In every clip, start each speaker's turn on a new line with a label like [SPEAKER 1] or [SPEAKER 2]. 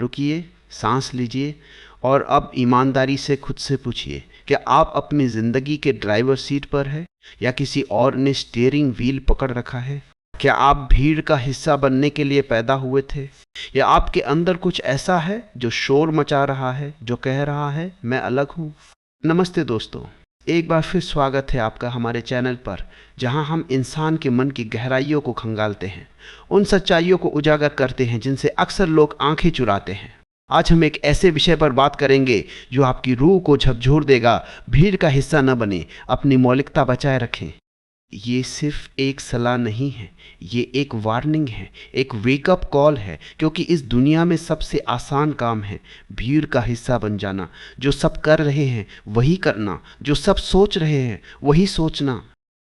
[SPEAKER 1] रुकिए, सांस लीजिए और अब ईमानदारी से खुद से पूछिए कि आप अपनी ज़िंदगी के ड्राइवर सीट पर है या किसी और ने स्टीयरिंग व्हील पकड़ रखा है। क्या आप भीड़ का हिस्सा बनने के लिए पैदा हुए थे या आपके अंदर कुछ ऐसा है जो शोर मचा रहा है, जो कह रहा है मैं अलग हूँ। नमस्ते दोस्तों, एक बार फिर स्वागत है आपका हमारे चैनल पर, जहां हम इंसान के मन की गहराइयों को खंगालते हैं, उन सच्चाइयों को उजागर करते हैं जिनसे अक्सर लोग आंखें चुराते हैं। आज हम एक ऐसे विषय पर बात करेंगे जो आपकी रूह को झकझोर देगा। भीड़ का हिस्सा न बने, अपनी मौलिकता बचाए रखें। ये सिर्फ एक सलाह नहीं है, ये एक वार्निंग है, एक वेकअप कॉल है, क्योंकि इस दुनिया में सबसे आसान काम है भीड़ का हिस्सा बन जाना। जो सब कर रहे हैं वही करना, जो सब सोच रहे हैं वही सोचना।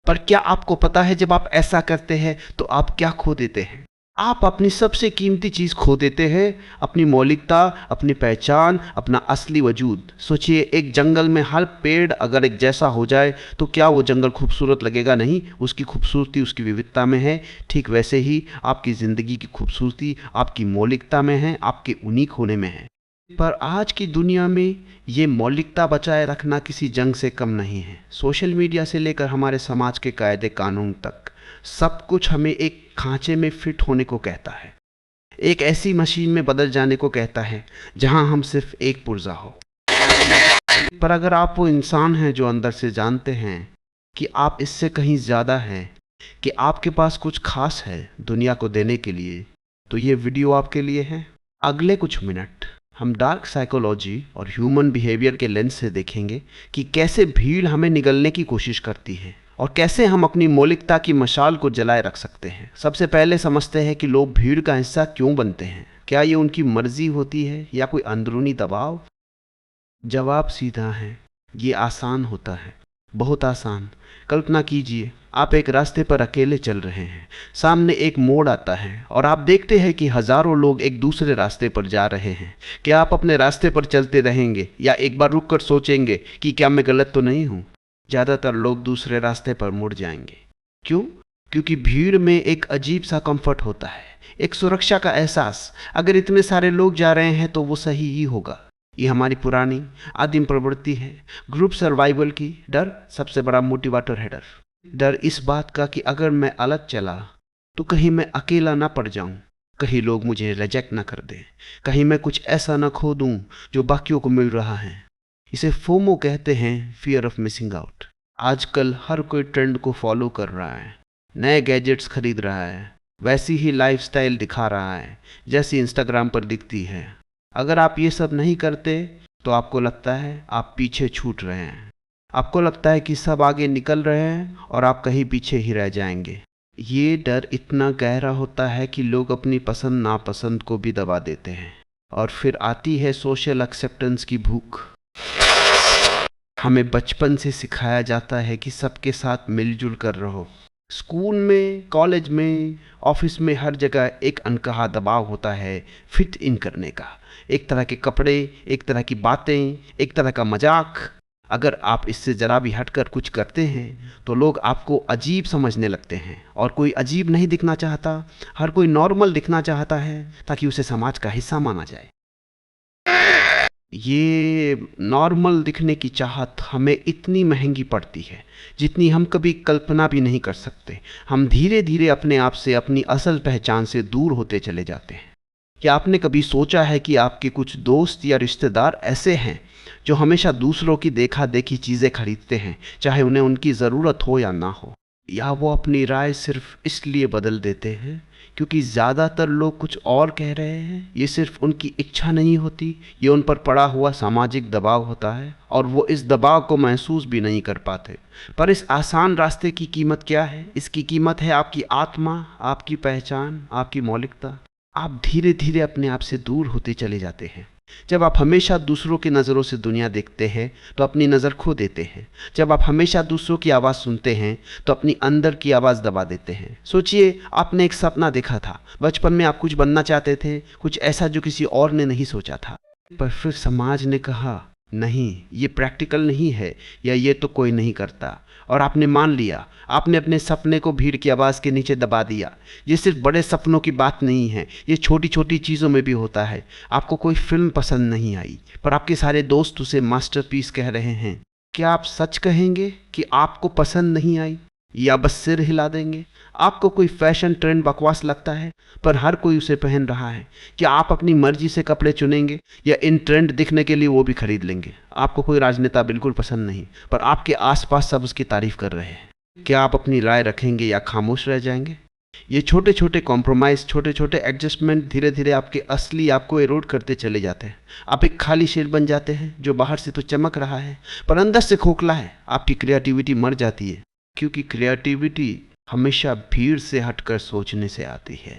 [SPEAKER 1] पर क्या आपको पता है जब आप ऐसा करते हैं तो आप क्या खो देते हैं? आप अपनी सबसे कीमती चीज़ खो देते हैं, अपनी मौलिकता, अपनी पहचान, अपना असली वजूद। सोचिए, एक जंगल में हर पेड़ अगर एक जैसा हो जाए तो क्या वो जंगल खूबसूरत लगेगा? नहीं, उसकी खूबसूरती उसकी विविधता में है। ठीक वैसे ही आपकी ज़िंदगी की खूबसूरती आपकी मौलिकता में है, आपके यूनिक होने में है। पर आज की दुनिया में ये मौलिकता बचाए रखना किसी जंग से कम नहीं है। सोशल मीडिया से लेकर हमारे समाज के कायदे कानून तक सब कुछ हमें एक खांचे में फिट होने को कहता है, एक ऐसी मशीन में बदल जाने को कहता है जहां हम सिर्फ एक पुर्जा हो। पर अगर आप वो इंसान हैं जो अंदर से जानते हैं कि आप इससे कहीं ज़्यादा हैं, कि आपके पास कुछ खास है दुनिया को देने के लिए, तो ये वीडियो आपके लिए है। अगले कुछ मिनट हम डार्क साइकोलॉजी और ह्यूमन बिहेवियर के लेंस से देखेंगे कि कैसे भीड़ हमें निगलने की कोशिश करती है और कैसे हम अपनी मौलिकता की मशाल को जलाए रख सकते हैं। सबसे पहले समझते हैं कि लोग भीड़ का हिस्सा क्यों बनते हैं। क्या ये उनकी मर्जी होती है या कोई अंदरूनी दबाव? जवाब सीधा है, ये आसान होता है, बहुत आसान। कल्पना कीजिए, आप एक रास्ते पर अकेले चल रहे हैं, सामने एक मोड़ आता है और आप देखते हैं कि हजारों लोग एक दूसरे रास्ते पर जा रहे हैं। क्या आप अपने रास्ते पर चलते रहेंगे या एक बार रुककर सोचेंगे कि क्या मैं गलत तो नहीं हूँ? ज़्यादातर लोग दूसरे रास्ते पर मुड़ जाएंगे। क्यों? क्योंकि भीड़ में एक अजीब सा कंफर्ट होता है, एक सुरक्षा का एहसास। अगर इतने सारे लोग जा रहे हैं तो वो सही ही होगा। ये हमारी पुरानी आदिम प्रवृत्ति है, ग्रुप सर्वाइवल की। डर सबसे बड़ा मोटिवेटर है। डर इस बात का कि अगर मैं अलग चला तो कहीं मैं अकेला ना पड़ जाऊं, कहीं लोग मुझे रिजेक्ट ना कर दें, कहीं मैं कुछ ऐसा ना खो दूं जो बाकियों को मिल रहा है। इसे फोमो कहते हैं, फियर ऑफ मिसिंग आउट। आजकल हर कोई ट्रेंड को फॉलो कर रहा है, नए गैजेट्स खरीद रहा है, वैसी ही लाइफस्टाइल दिखा रहा है जैसी इंस्टाग्राम पर दिखती है। अगर आप ये सब नहीं करते तो आपको लगता है आप पीछे छूट रहे हैं। आपको लगता है कि सब आगे निकल रहे हैं और आप कहीं पीछे ही रह जाएंगे। ये डर इतना गहरा होता है कि लोग अपनी पसंद नापसंद को भी दबा देते हैं। और फिर आती है सोशल एक्सेप्टेंस की भूख। हमें बचपन से सिखाया जाता है कि सबके साथ मिलजुल कर रहो। स्कूल में, कॉलेज में, ऑफिस में, हर जगह एक अनकहा दबाव होता है फिट इन करने का। एक तरह के कपड़े, एक तरह की बातें, एक तरह का मजाक। अगर आप इससे जरा भी हटकर कुछ करते हैं तो लोग आपको अजीब समझने लगते हैं। और कोई अजीब नहीं दिखना चाहता, हर कोई नॉर्मल दिखना चाहता है ताकि उसे समाज का हिस्सा माना जाए। ये नॉर्मल दिखने की चाहत हमें इतनी महंगी पड़ती है जितनी हम कभी कल्पना भी नहीं कर सकते। हम धीरे धीरे अपने आप से, अपनी असल पहचान से दूर होते चले जाते हैं। क्या आपने कभी सोचा है कि आपके कुछ दोस्त या रिश्तेदार ऐसे हैं जो हमेशा दूसरों की देखा देखी चीज़ें खरीदते हैं, चाहे उन्हें उनकी ज़रूरत हो या ना हो? या वो अपनी राय सिर्फ इसलिए बदल देते हैं क्योंकि ज़्यादातर लोग कुछ और कह रहे हैं? ये सिर्फ उनकी इच्छा नहीं होती, ये उन पर पड़ा हुआ सामाजिक दबाव होता है और वो इस दबाव को महसूस भी नहीं कर पाते। पर इस आसान रास्ते की कीमत क्या है? इसकी कीमत है आपकी आत्मा, आपकी पहचान, आपकी मौलिकता। आप धीरे धीरे अपने आप से दूर होते चले जाते हैं। जब आप हमेशा दूसरों की नज़रों से दुनिया देखते हैं तो अपनी नज़र खो देते हैं। जब आप हमेशा दूसरों की आवाज़ सुनते हैं तो अपनी अंदर की आवाज़ दबा देते हैं। सोचिए, आपने एक सपना देखा था, बचपन में आप कुछ बनना चाहते थे, कुछ ऐसा जो किसी और ने नहीं सोचा था। पर फिर समाज ने कहा नहीं, ये प्रैक्टिकल नहीं है, या ये तो कोई नहीं करता, और आपने मान लिया। आपने अपने सपने को भीड़ की आवाज़ के नीचे दबा दिया। ये सिर्फ बड़े सपनों की बात नहीं है, ये छोटी छोटी चीज़ों में भी होता है। आपको कोई फिल्म पसंद नहीं आई, पर आपके सारे दोस्त उसे मास्टरपीस कह रहे हैं। क्या आप सच कहेंगे कि आपको पसंद नहीं आई, या बस सिर हिला देंगे? आपको कोई फैशन ट्रेंड बकवास लगता है, पर हर कोई उसे पहन रहा है। क्या आप अपनी मर्जी से कपड़े चुनेंगे, या इन ट्रेंड दिखने के लिए वो भी खरीद लेंगे? आपको कोई राजनेता बिल्कुल पसंद नहीं, पर आपके आसपास सब उसकी तारीफ कर रहे हैं। क्या आप अपनी राय रखेंगे या खामोश रह जाएंगे? ये छोटे छोटे कॉम्प्रोमाइज़, छोटे छोटे एडजस्टमेंट धीरे धीरे आपके असली आपको एरोड करते चले जाते हैं। आप एक खाली शेर बन जाते हैं जो बाहर से तो चमक रहा है, पर अंदर से खोखला है। आपकी क्रिएटिविटी मर जाती है, क्योंकि क्रिएटिविटी हमेशा भीड़ से हटकर सोचने से आती है।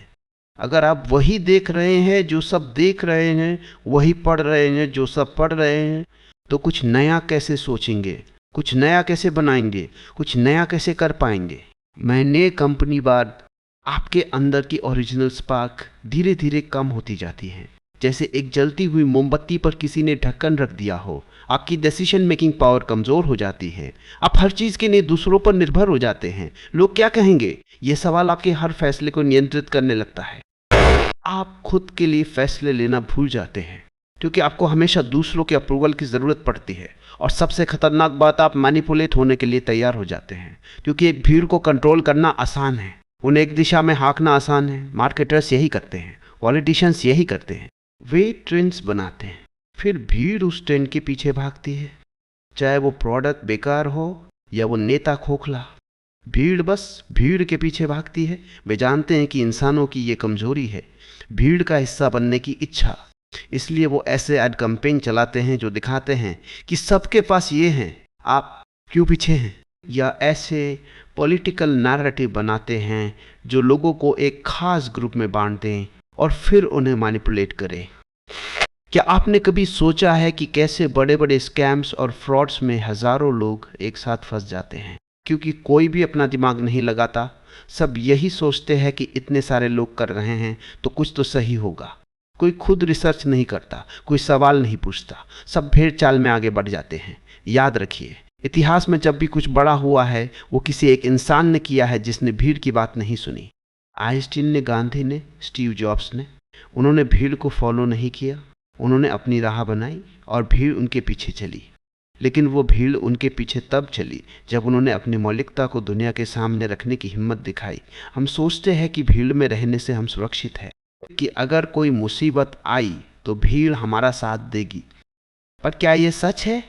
[SPEAKER 1] अगर आप वही देख रहे हैं जो सब देख रहे हैं, वही पढ़ रहे हैं जो सब पढ़ रहे हैं, तो कुछ नया कैसे सोचेंगे, कुछ नया कैसे बनाएंगे, कुछ नया कैसे कर पाएंगे? महीने कंपनी बाद आपके अंदर की ओरिजिनल स्पार्क धीरे धीरे कम होती जाती है, जैसे एक जलती हुई मोमबत्ती पर किसी ने ढक्कन रख दिया हो। आपकी डिसीजन मेकिंग पावर कमज़ोर हो जाती है। आप हर चीज़ के लिए दूसरों पर निर्भर हो जाते हैं। लोग क्या कहेंगे, ये सवाल आपके हर फैसले को नियंत्रित करने लगता है। आप खुद के लिए फैसले लेना भूल जाते हैं, क्योंकि आपको हमेशा दूसरों के अप्रूवल की ज़रूरत पड़ती है। और सबसे खतरनाक बात, आप मैनिपुलेट होने के लिए तैयार हो जाते हैं, क्योंकि एक भीड़ को कंट्रोल करना आसान है, उन्हें एक दिशा में हाँकना आसान है। मार्केटर्स यही करते हैं, पॉलिटिशियंस यही करते हैं। वे ट्रेंड्स बनाते हैं, फिर भीड़ उस ट्रेंड के पीछे भागती है, चाहे वो प्रोडक्ट बेकार हो या वो नेता खोखला। भीड़ बस भीड़ के पीछे भागती है। वे जानते हैं कि इंसानों की ये कमजोरी है, भीड़ का हिस्सा बनने की इच्छा। इसलिए वो ऐसे एड कैंपेन चलाते हैं जो दिखाते हैं कि सबके पास ये हैं, आप क्यों पीछे हैं? या ऐसे पॉलिटिकल नैरेटिव बनाते हैं जो लोगों को एक खास ग्रुप में बांट दें और फिर उन्हें मैनिपुलेट करें। क्या आपने कभी सोचा है कि कैसे बड़े बड़े स्कैम्स और फ्रॉड्स में हजारों लोग एक साथ फंस जाते हैं? क्योंकि कोई भी अपना दिमाग नहीं लगाता। सब यही सोचते हैं कि इतने सारे लोग कर रहे हैं तो कुछ तो सही होगा। कोई खुद रिसर्च नहीं करता, कोई सवाल नहीं पूछता, सब भेड़ चाल में आगे बढ़ जाते हैं। याद रखिए, इतिहास में जब भी कुछ बड़ा हुआ है वो किसी एक इंसान ने किया है जिसने भीड़ की बात नहीं सुनी। आइंस्टीन ने, गांधी ने, स्टीव जॉब्स ने, उन्होंने भीड़ को फॉलो नहीं किया। उन्होंने अपनी राह बनाई और भीड़ उनके पीछे चली। लेकिन वो भीड़ उनके पीछे तब चली जब उन्होंने अपनी मौलिकता को दुनिया के सामने रखने की हिम्मत दिखाई। हम सोचते हैं कि भीड़ में रहने से हम सुरक्षित हैं, कि अगर कोई मुसीबत आई तो भीड़ हमारा साथ देगी। पर क्या ये सच है?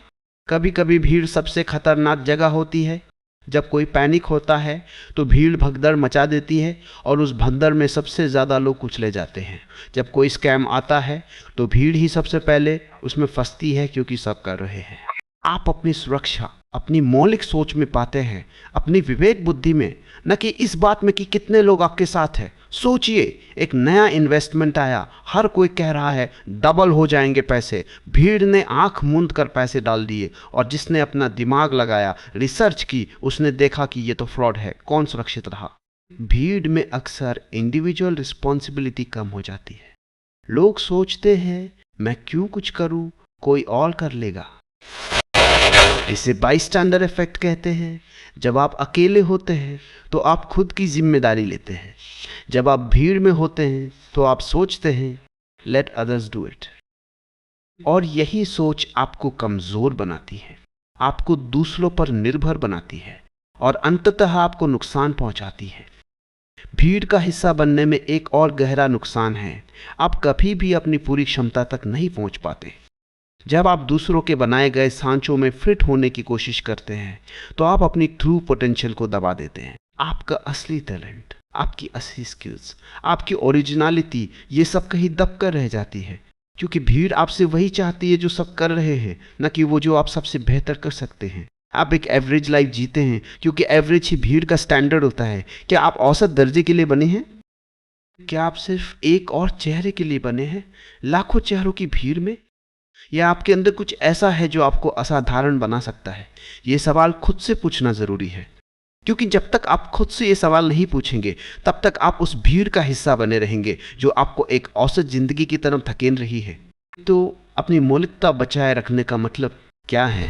[SPEAKER 1] कभी कभी भीड़ सबसे खतरनाक जगह होती है। जब कोई पैनिक होता है तो भीड़ भगदड़ मचा देती है और उस भगदड़ में सबसे ज़्यादा लोग कुचले जाते हैं। जब कोई स्कैम आता है तो भीड़ ही सबसे पहले उसमें फंसती है, क्योंकि सब कर रहे हैं। आप अपनी सुरक्षा अपनी मौलिक सोच में पाते हैं, अपनी विवेक बुद्धि में, न कि इस बात में कि कितने लोग आपके साथ हैं। सोचिए, एक नया इन्वेस्टमेंट आया, हर कोई कह रहा है डबल हो जाएंगे पैसे। भीड़ ने आंख मूंद कर पैसे डाल दिए, और जिसने अपना दिमाग लगाया, रिसर्च की, उसने देखा कि ये तो फ्रॉड है। कौन सुरक्षित रहा? भीड़ में अक्सर इंडिविजुअल रिस्पॉन्सिबिलिटी कम हो जाती है। लोग सोचते हैं मैं क्यों कुछ करूं, कोई और कर लेगा। इसे बाईस्टैंडर इफेक्ट कहते हैं। जब आप अकेले होते हैं तो आप खुद की जिम्मेदारी लेते हैं। जब आप भीड़ में होते हैं तो आप सोचते हैं लेट अदर्स डू इट। और यही सोच आपको कमजोर बनाती है, आपको दूसरों पर निर्भर बनाती है, और अंततः आपको नुकसान पहुंचाती है। भीड़ का हिस्सा बनने में एक और गहरा नुकसान है, आप कभी भी अपनी पूरी क्षमता तक नहीं पहुंच पाते। जब आप दूसरों के बनाए गए सांचों में फिट होने की कोशिश करते हैं तो आप अपनी ट्रू पोटेंशियल को दबा देते हैं। आपका असली टैलेंट, आपकी असली स्किल्स, आपकी ओरिजिनलिटी, ये सब कहीं दब कर रह जाती है, क्योंकि भीड़ आपसे वही चाहती है जो सब कर रहे हैं, न कि वो जो आप सबसे बेहतर कर सकते हैं। आप एक एवरेज लाइफ जीते हैं क्योंकि एवरेज ही भीड़ का स्टैंडर्ड होता है। क्या आप औसत दर्जे के लिए बने हैं? क्या आप सिर्फ एक और चेहरे के लिए बने हैं लाखों चेहरों की भीड़ में? या आपके अंदर कुछ ऐसा है जो आपको असाधारण बना सकता है? ये सवाल खुद से पूछना जरूरी है, क्योंकि जब तक आप खुद से ये सवाल नहीं पूछेंगे तब तक आप उस भीड़ का हिस्सा बने रहेंगे जो आपको एक औसत जिंदगी की तरफ धकेल रही है। तो अपनी मौलिकता बचाए रखने का मतलब क्या है?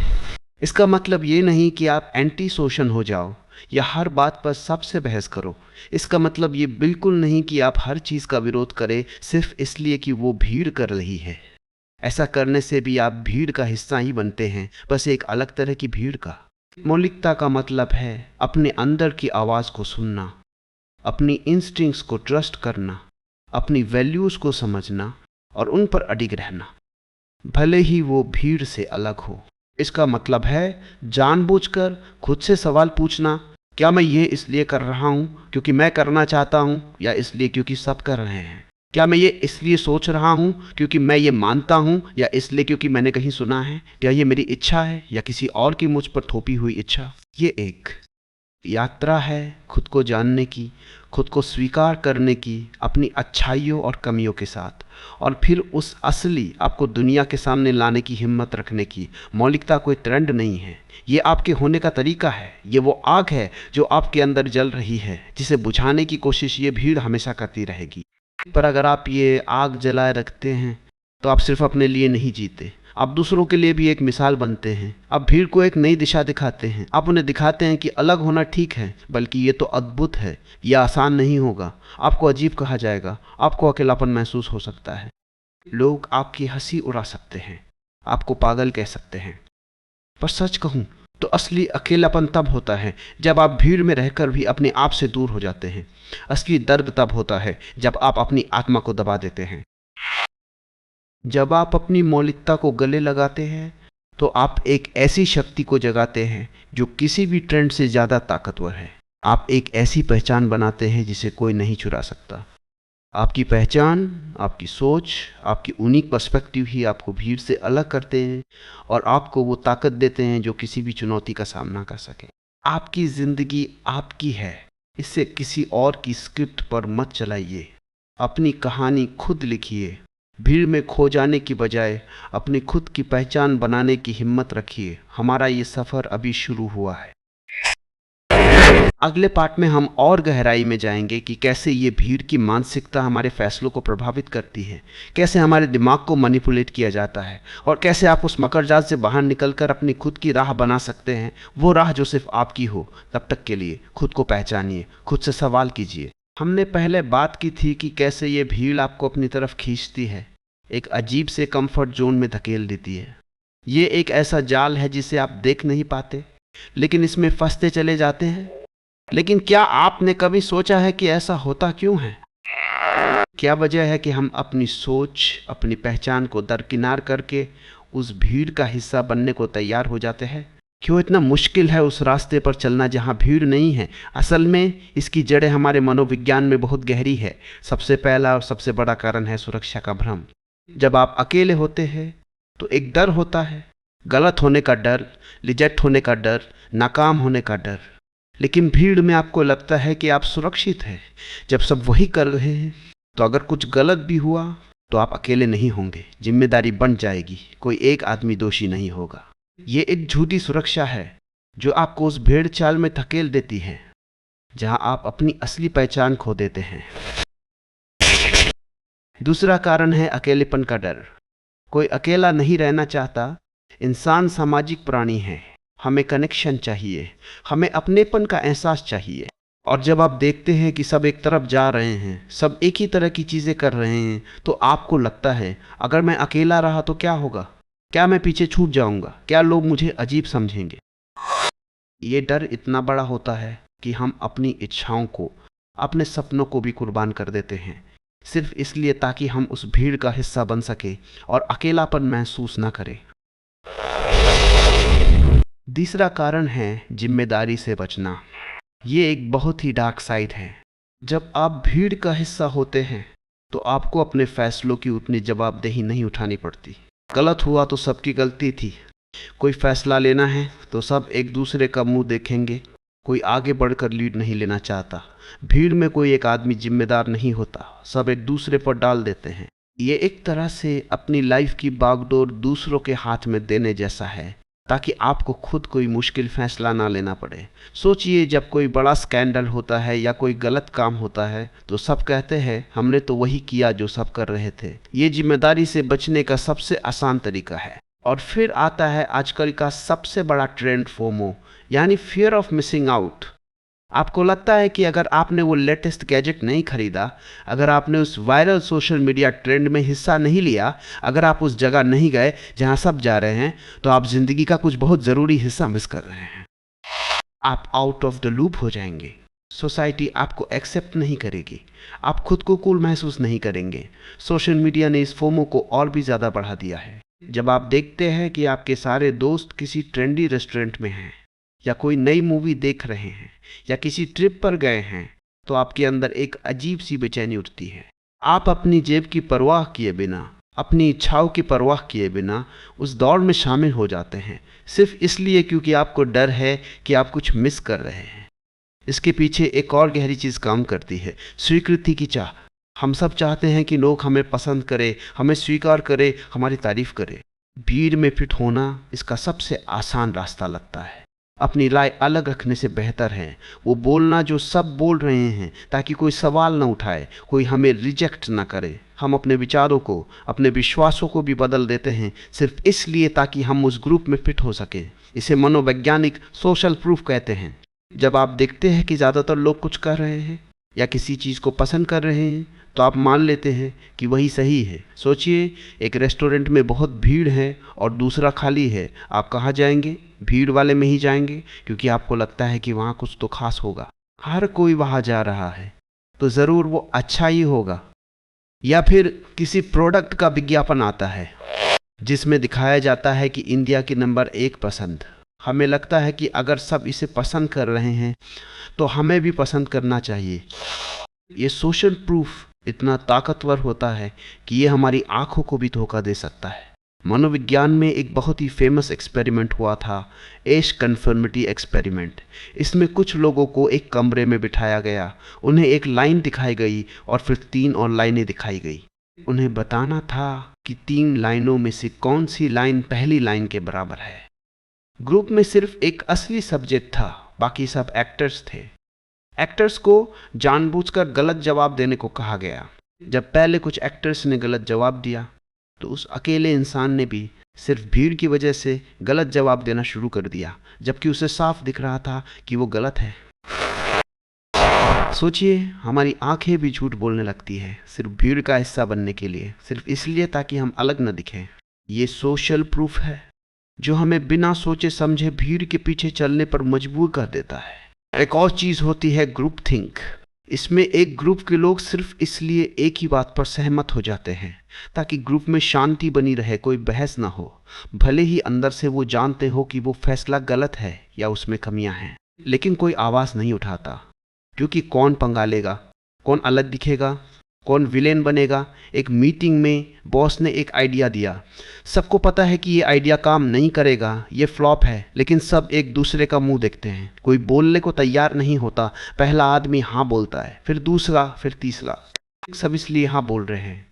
[SPEAKER 1] इसका मतलब ये नहीं कि आप एंटी सोशल हो जाओ या हर बात पर सबसे बहस करो। इसका मतलब ये बिल्कुल नहीं कि आप हर चीज़ का विरोध करें सिर्फ इसलिए कि वो भीड़ कर रही है। ऐसा करने से भी आप भीड़ का हिस्सा ही बनते हैं, बस एक अलग तरह की भीड़ का। मौलिकता का मतलब है अपने अंदर की आवाज़ को सुनना, अपनी इंस्टिंक्ट्स को ट्रस्ट करना, अपनी वैल्यूज़ को समझना और उन पर अडिग रहना, भले ही वो भीड़ से अलग हो। इसका मतलब है जानबूझकर खुद से सवाल पूछना, क्या मैं ये इसलिए कर रहा हूँ क्योंकि मैं करना चाहता हूँ या इसलिए क्योंकि सब कर रहे हैं? क्या मैं ये इसलिए सोच रहा हूँ क्योंकि मैं ये मानता हूँ या इसलिए क्योंकि मैंने कहीं सुना है? क्या ये मेरी इच्छा है या किसी और की मुझ पर थोपी हुई इच्छा? ये एक यात्रा है खुद को जानने की, खुद को स्वीकार करने की, अपनी अच्छाइयों और कमियों के साथ, और फिर उस असली आपको दुनिया के सामने लाने की हिम्मत रखने की। मौलिकता कोई ट्रेंड नहीं है, ये आपके होने का तरीका है। ये वो आग है जो आपके अंदर जल रही है, जिसे बुझाने की कोशिश ये भीड़ हमेशा करती रहेगी। पर अगर आप ये आग जलाए रखते हैं तो आप सिर्फ अपने लिए नहीं जीते, आप दूसरों के लिए भी एक मिसाल बनते हैं। आप भीड़ को एक नई दिशा दिखाते हैं। आप उन्हें दिखाते हैं कि अलग होना ठीक है, बल्कि ये तो अद्भुत है। यह आसान नहीं होगा, आपको अजीब कहा जाएगा, आपको अकेलापन महसूस हो सकता है। लोग आपकी हंसी उड़ा सकते हैं, आपको पागल कह सकते हैं। पर सच कहूँ तो असली अकेलापन तब होता है जब आप भीड़ में रहकर भी अपने आप से दूर हो जाते हैं। असली दर्द तब होता है जब आप अपनी आत्मा को दबा देते हैं। जब आप अपनी मौलिकता को गले लगाते हैं तो आप एक ऐसी शक्ति को जगाते हैं जो किसी भी ट्रेंड से ज़्यादा ताकतवर है। आप एक ऐसी पहचान बनाते हैं जिसे कोई नहीं चुरा सकता। आपकी पहचान, आपकी सोच, आपकी यूनिक पर्सपेक्टिव ही आपको भीड़ से अलग करते हैं और आपको वो ताकत देते हैं जो किसी भी चुनौती का सामना कर सके। आपकी ज़िंदगी आपकी है, इससे किसी और की स्क्रिप्ट पर मत चलाइए। अपनी कहानी खुद लिखिए। भीड़ में खो जाने की बजाय अपनी खुद की पहचान बनाने की हिम्मत रखिए। हमारा ये सफ़र अभी शुरू हुआ है। अगले पार्ट में हम और गहराई में जाएंगे कि कैसे ये भीड़ की मानसिकता हमारे फैसलों को प्रभावित करती है, कैसे हमारे दिमाग को मैनिपुलेट किया जाता है, और कैसे आप उस मकड़जाल से बाहर निकलकर अपनी खुद की राह बना सकते हैं, वो राह जो सिर्फ आपकी हो। तब तक के लिए खुद को पहचानिए, खुद से सवाल कीजिए। हमने पहले बात की थी कि कैसे ये भीड़ आपको अपनी तरफ खींचती है, एक अजीब से कंफर्ट जोन में धकेल देती है। ये एक ऐसा जाल है जिसे आप देख नहीं पाते, लेकिन इसमें फंसते चले जाते हैं। लेकिन क्या आपने कभी सोचा है कि ऐसा होता क्यों है? क्या वजह है कि हम अपनी सोच, अपनी पहचान को दरकिनार करके उस भीड़ का हिस्सा बनने को तैयार हो जाते हैं? क्यों इतना मुश्किल है उस रास्ते पर चलना जहाँ भीड़ नहीं है? असल में इसकी जड़ें हमारे मनोविज्ञान में बहुत गहरी है। सबसे पहला और सबसे बड़ा कारण है सुरक्षा का भ्रम। जब आप अकेले होते हैं तो एक डर होता है, गलत होने का डर, रिजेक्ट होने का डर, नाकाम होने का डर। लेकिन भीड़ में आपको लगता है कि आप सुरक्षित हैं। जब सब वही कर रहे हैं तो अगर कुछ गलत भी हुआ तो आप अकेले नहीं होंगे, जिम्मेदारी बंट जाएगी, कोई एक आदमी दोषी नहीं होगा। ये एक झूठी सुरक्षा है जो आपको उस भेड़ चाल में धकेल देती है जहां आप अपनी असली पहचान खो देते हैं। दूसरा कारण है अकेलेपन का डर। कोई अकेला नहीं रहना चाहता। इंसान सामाजिक प्राणी है, हमें कनेक्शन चाहिए, हमें अपनेपन का एहसास चाहिए। और जब आप देखते हैं कि सब एक तरफ जा रहे हैं, सब एक ही तरह की चीज़ें कर रहे हैं, तो आपको लगता है अगर मैं अकेला रहा तो क्या होगा? क्या मैं पीछे छूट जाऊंगा? क्या लोग मुझे अजीब समझेंगे? ये डर इतना बड़ा होता है कि हम अपनी इच्छाओं को, अपने सपनों को भी कुर्बान कर देते हैं, सिर्फ इसलिए ताकि हम उस भीड़ का हिस्सा बन सके और अकेलापन महसूस ना करें। तीसरा कारण है जिम्मेदारी से बचना। ये एक बहुत ही डार्क साइड है। जब आप भीड़ का हिस्सा होते हैं तो आपको अपने फैसलों की उतनी जवाबदेही नहीं उठानी पड़ती। गलत हुआ तो सबकी गलती थी। कोई फैसला लेना है तो सब एक दूसरे का मुंह देखेंगे। कोई आगे बढ़कर लीड नहीं लेना चाहता। भीड़ में कोई एक आदमी जिम्मेदार नहीं होता, सब एक दूसरे पर डाल देते हैं। ये एक तरह से अपनी लाइफ की बागडोर दूसरों के हाथ में देने जैसा है। ताकि आपको खुद कोई मुश्किल फैसला ना लेना पड़े। सोचिए, जब कोई बड़ा स्कैंडल होता है या कोई गलत काम होता है तो सब कहते हैं हमने तो वही किया जो सब कर रहे थे। ये जिम्मेदारी से बचने का सबसे आसान तरीका है। और फिर आता है आजकल का सबसे बड़ा ट्रेंड, फोमो, यानी फियर ऑफ मिसिंग आउट। आपको लगता है कि अगर आपने वो लेटेस्ट गैजेट नहीं खरीदा, अगर आपने उस वायरल सोशल मीडिया ट्रेंड में हिस्सा नहीं लिया, अगर आप उस जगह नहीं गए जहां सब जा रहे हैं, तो आप जिंदगी का कुछ बहुत ज़रूरी हिस्सा मिस कर रहे हैं। आप आउट ऑफ द लूप हो जाएंगे। सोसाइटी आपको एक्सेप्ट नहीं करेगी। आप खुद को कूल महसूस नहीं करेंगे। सोशल मीडिया ने इस फोमो को और भी ज़्यादा बढ़ा दिया है। जब आप देखते हैं कि आपके सारे दोस्त किसी ट्रेंडी रेस्टोरेंट में हैं, या कोई नई मूवी देख रहे हैं, या किसी ट्रिप पर गए हैं, तो आपके अंदर एक अजीब सी बेचैनी उठती है। आप अपनी जेब की परवाह किए बिना, अपनी इच्छाओं की परवाह किए बिना उस दौड़ में शामिल हो जाते हैं, सिर्फ इसलिए क्योंकि आपको डर है कि आप कुछ मिस कर रहे हैं। इसके पीछे एक और गहरी चीज़ काम करती है, स्वीकृति की चाह। हम सब चाहते हैं कि लोग हमें पसंद करें, हमें स्वीकार करें, हमारी तारीफ करें। भीड़ में फिट होना इसका सबसे आसान रास्ता लगता है। अपनी राय अलग रखने से बेहतर है वो बोलना जो सब बोल रहे हैं, ताकि कोई सवाल न उठाए, कोई हमें रिजेक्ट ना करे। हम अपने विचारों को, अपने विश्वासों को भी बदल देते हैं सिर्फ इसलिए ताकि हम उस ग्रुप में फिट हो सके। इसे मनोवैज्ञानिक सोशल प्रूफ कहते हैं। जब आप देखते हैं कि ज़्यादातर लोग कुछ कर रहे हैं या किसी चीज़ को पसंद कर रहे हैं, तो आप मान लेते हैं कि वही सही है। सोचिए, एक रेस्टोरेंट में बहुत भीड़ है और दूसरा खाली है। आप कहाँ जाएंगे? भीड़ वाले में ही जाएंगे, क्योंकि आपको लगता है कि वहाँ कुछ तो खास होगा। हर कोई वहाँ जा रहा है तो ज़रूर वो अच्छा ही होगा। या फिर किसी प्रोडक्ट का विज्ञापन आता है जिसमें दिखाया जाता है कि इंडिया की नंबर 1 पसंद। हमें लगता है कि अगर सब इसे पसंद कर रहे हैं तो हमें भी पसंद करना चाहिए। ये सोशल प्रूफ इतना ताकतवर होता है कि ये हमारी आंखों को भी धोखा दे सकता है। मनोविज्ञान में एक बहुत ही फेमस एक्सपेरिमेंट हुआ था, एश कन्फर्मिटी एक्सपेरिमेंट। इसमें कुछ लोगों को एक कमरे में बिठाया गया, उन्हें एक लाइन दिखाई गई और फिर 3 और लाइनें दिखाई गई। उन्हें बताना था कि 3 लाइनों में से कौन सी लाइन पहली लाइन के बराबर है। ग्रुप में सिर्फ एक असली सब्जेक्ट था, बाकी सब एक्टर्स थे। एक्टर्स को जानबूझकर गलत जवाब देने को कहा गया। जब पहले कुछ एक्टर्स ने गलत जवाब दिया तो उस अकेले इंसान ने भी सिर्फ भीड़ की वजह से गलत जवाब देना शुरू कर दिया, जबकि उसे साफ दिख रहा था कि वो गलत है। सोचिए, हमारी आंखें भी झूठ बोलने लगती है सिर्फ भीड़ का हिस्सा बनने के लिए, सिर्फ इसलिए ताकि हम अलग न दिखें। ये सोशल प्रूफ है जो हमें बिना सोचे समझे भीड़ के पीछे चलने पर मजबूर कर देता है। एक और चीज़ होती है ग्रुप थिंक। इसमें एक ग्रुप के लोग सिर्फ इसलिए एक ही बात पर सहमत हो जाते हैं ताकि ग्रुप में शांति बनी रहे, कोई बहस ना हो, भले ही अंदर से वो जानते हो कि वो फैसला गलत है या उसमें कमियां हैं। लेकिन कोई आवाज़ नहीं उठाता, क्योंकि कौन पंगा लेगा, कौन अलग दिखेगा, कौन विलेन बनेगा। एक मीटिंग में बॉस ने एक आइडिया दिया। सबको पता है कि ये आइडिया काम नहीं करेगा, ये फ्लॉप है, लेकिन सब एक दूसरे का मुंह देखते हैं। कोई बोलने को तैयार नहीं होता। पहला आदमी हाँ बोलता है, फिर दूसरा, फिर तीसरा। सब इसलिए हाँ बोल रहे हैं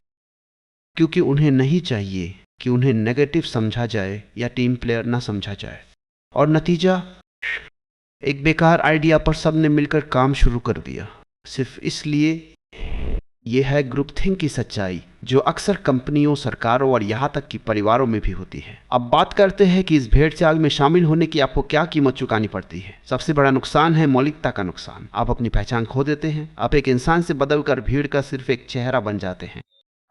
[SPEAKER 1] क्योंकि उन्हें नहीं चाहिए कि उन्हें नेगेटिव समझा जाए या टीम प्लेयर ना समझा जाए। और नतीजा, एक बेकार आइडिया पर सबने मिलकर काम शुरू कर दिया, सिर्फ इसलिए। यह है ग्रुप थिंक की सच्चाई, जो अक्सर कंपनियों, सरकारों और यहाँ तक कि परिवारों में भी होती है। अब बात करते हैं कि इस भेड़चाल में शामिल होने की आपको क्या कीमत चुकानी पड़ती है। सबसे बड़ा नुकसान है मौलिकता का नुकसान। आप अपनी पहचान खो देते हैं। आप एक इंसान से बदलकर भीड़ का सिर्फ एक चेहरा बन जाते हैं।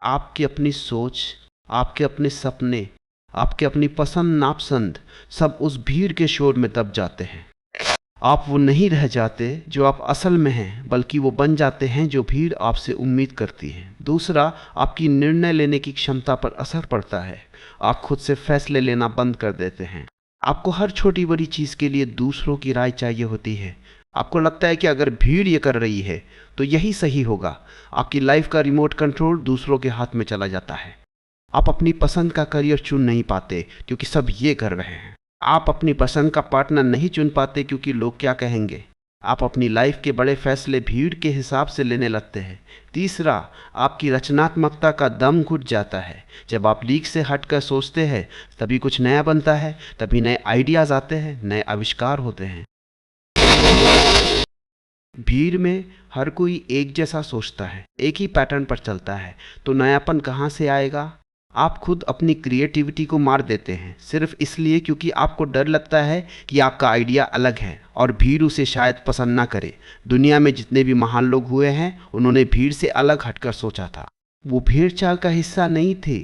[SPEAKER 1] आपकी अपनी सोच, आपके अपने सपने, आपके अपनी पसंद नापसंद सब उस भीड़ के शोर में दब जाते हैं। आप वो नहीं रह जाते जो आप असल में हैं, बल्कि वो बन जाते हैं जो भीड़ आपसे उम्मीद करती है। दूसरा, आपकी निर्णय लेने की क्षमता पर असर पड़ता है। आप खुद से फैसले लेना बंद कर देते हैं। आपको हर छोटी बड़ी चीज़ के लिए दूसरों की राय चाहिए होती है। आपको लगता है कि अगर भीड़ ये कर रही है तो यही सही होगा। आपकी लाइफ का रिमोट कंट्रोल दूसरों के हाथ में चला जाता है। आप अपनी पसंद का करियर चुन नहीं पाते क्योंकि सब ये कर रहे हैं। आप अपनी पसंद का पार्टनर नहीं चुन पाते क्योंकि लोग क्या कहेंगे। आप अपनी लाइफ के बड़े फैसले भीड़ के हिसाब से लेने लगते हैं। तीसरा, आपकी रचनात्मकता का दम घुट जाता है। जब आप लीक से हटकर सोचते हैं तभी कुछ नया बनता है, तभी नए आइडियाज़ आते हैं, नए आविष्कार होते हैं। भीड़ में हर कोई एक जैसा सोचता है, एक ही पैटर्न पर चलता है, तो नयापन कहाँ से आएगा? आप खुद अपनी क्रिएटिविटी को मार देते हैं सिर्फ इसलिए क्योंकि आपको डर लगता है कि आपका आइडिया अलग है और भीड़ उसे शायद पसंद ना करे। दुनिया में जितने भी महान लोग हुए हैं उन्होंने भीड़ से अलग हटकर सोचा था। वो भीड़ चाल का हिस्सा नहीं थे।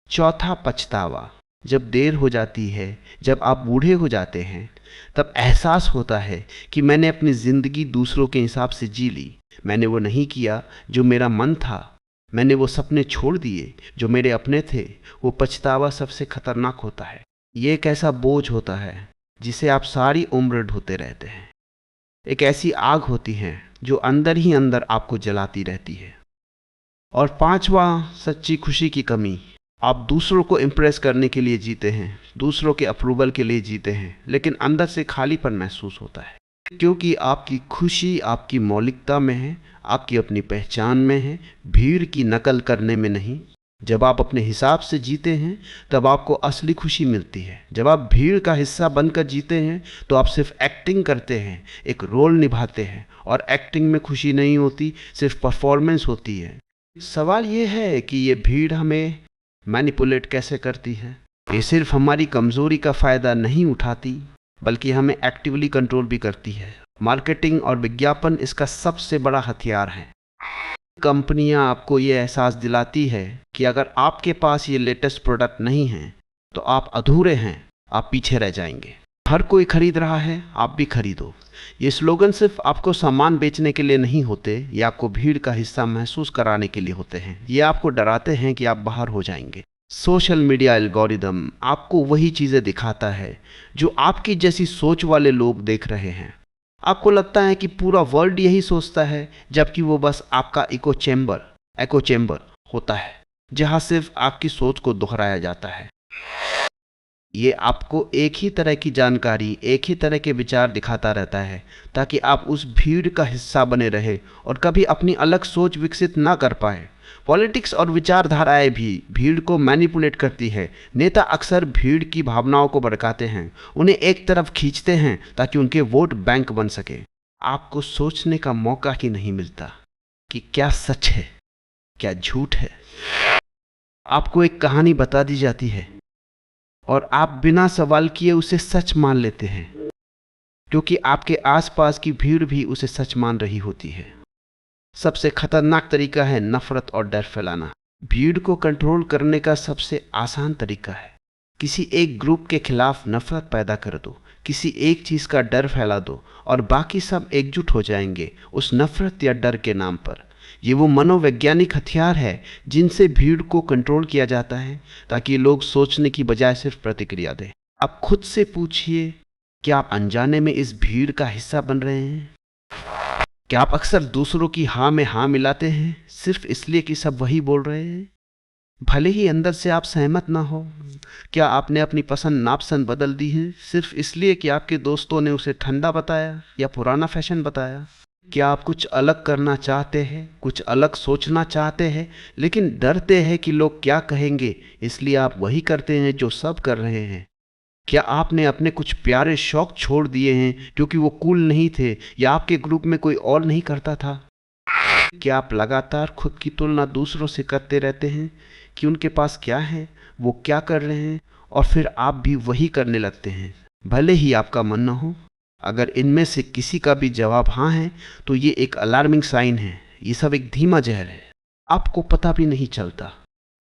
[SPEAKER 1] चौथा, पछतावा। जब देर हो जाती है, जब आप बूढ़े हो जाते हैं, तब एहसास होता है कि मैंने अपनी ज़िंदगी दूसरों के हिसाब से जी ली। मैंने वो नहीं किया जो मेरा मन था। मैंने वो सपने छोड़ दिए जो मेरे अपने थे। वो पछतावा सबसे खतरनाक होता है। ये एक ऐसा बोझ होता है जिसे आप सारी उम्र ढोते रहते हैं। एक ऐसी आग होती है जो अंदर ही अंदर आपको जलाती रहती है। और पांचवा, सच्ची खुशी की कमी। आप दूसरों को इम्प्रेस करने के लिए जीते हैं, दूसरों के अप्रूवल के लिए जीते हैं, लेकिन अंदर से खालीपन महसूस होता है क्योंकि आपकी खुशी आपकी मौलिकता में है, आपकी अपनी पहचान में है, भीड़ की नकल करने में नहीं। जब आप अपने हिसाब से जीते हैं तब आपको असली खुशी मिलती है। जब आप भीड़ का हिस्सा बनकर जीते हैं तो आप सिर्फ एक्टिंग करते हैं, एक रोल निभाते हैं, और एक्टिंग में खुशी नहीं होती, सिर्फ परफॉर्मेंस होती है। सवाल ये है कि ये भीड़ हमें मैनिपुलेट कैसे करती है। ये सिर्फ हमारी कमज़ोरी का फ़ायदा नहीं उठाती बल्कि हमें एक्टिवली कंट्रोल भी करती है। मार्केटिंग और विज्ञापन इसका सबसे बड़ा हथियार है। कंपनियां आपको ये एहसास दिलाती है कि अगर आपके पास ये लेटेस्ट प्रोडक्ट नहीं है तो आप अधूरे हैं, आप पीछे रह जाएंगे। हर कोई खरीद रहा है, आप भी खरीदो। ये स्लोगन सिर्फ आपको सामान बेचने के लिए नहीं होते, ये आपको भीड़ का हिस्सा महसूस कराने के लिए होते हैं। ये आपको डराते हैं कि आप बाहर हो जाएंगे। सोशल मीडिया एल्गोरिदम आपको वही चीज़ें दिखाता है जो आपकी जैसी सोच वाले लोग देख रहे हैं। आपको लगता है कि पूरा वर्ल्ड यही सोचता है, जबकि वो बस आपका इको चेम्बर होता है जहां सिर्फ आपकी सोच को दोहराया जाता है। ये आपको एक ही तरह की जानकारी, एक ही तरह के विचार दिखाता रहता है ताकि आप उस भीड़ का हिस्सा बने रहे और कभी अपनी अलग सोच विकसित ना कर पाए। पॉलिटिक्स और विचारधाराएं भी भीड़ को मैनिपुलेट करती है। नेता अक्सर भीड़ की भावनाओं को भड़काते हैं, उन्हें एक तरफ खींचते हैं ताकि उनके वोट बैंक बन सके। आपको सोचने का मौका ही नहीं मिलता कि क्या सच है, क्या झूठ है। आपको एक कहानी बता दी जाती है और आप बिना सवाल किए उसे सच मान लेते हैं क्योंकि आपके आसपास की भीड़ भी उसे सच मान रही होती है। सबसे खतरनाक तरीका है नफरत और डर फैलाना। भीड़ को कंट्रोल करने का सबसे आसान तरीका है किसी एक ग्रुप के खिलाफ नफरत पैदा कर दो, किसी एक चीज़ का डर फैला दो और बाकी सब एकजुट हो जाएंगे उस नफरत या डर के नाम पर। ये वो मनोवैज्ञानिक हथियार है जिनसे भीड़ को कंट्रोल किया जाता है ताकि लोग सोचने की बजाय सिर्फ प्रतिक्रिया दें। अब खुद से पूछिए, क्या आप अनजाने में इस भीड़ का हिस्सा बन रहे हैं? क्या आप अक्सर दूसरों की हाँ में हाँ मिलाते हैं सिर्फ इसलिए कि सब वही बोल रहे हैं, भले ही अंदर से आप सहमत ना हो? क्या आपने अपनी पसंद नापसंद बदल दी है सिर्फ इसलिए कि आपके दोस्तों ने उसे ठंडा बताया या पुराना फैशन बताया? क्या आप कुछ अलग करना चाहते हैं, कुछ अलग सोचना चाहते हैं, लेकिन डरते हैं कि लोग क्या कहेंगे, इसलिए आप वही करते हैं जो सब कर रहे हैं? क्या आपने अपने कुछ प्यारे शौक छोड़ दिए हैं क्योंकि वो कूल नहीं थे या आपके ग्रुप में कोई और नहीं करता था? क्या आप लगातार खुद की तुलना दूसरों से करते रहते हैं कि उनके पास क्या है, वो क्या कर रहे हैं, और फिर आप भी वही करने लगते हैं भले ही आपका मन न हो? अगर इनमें से किसी का भी जवाब हाँ है तो ये एक अलार्मिंग साइन है। ये सब एक धीमा जहर है, आपको पता भी नहीं चलता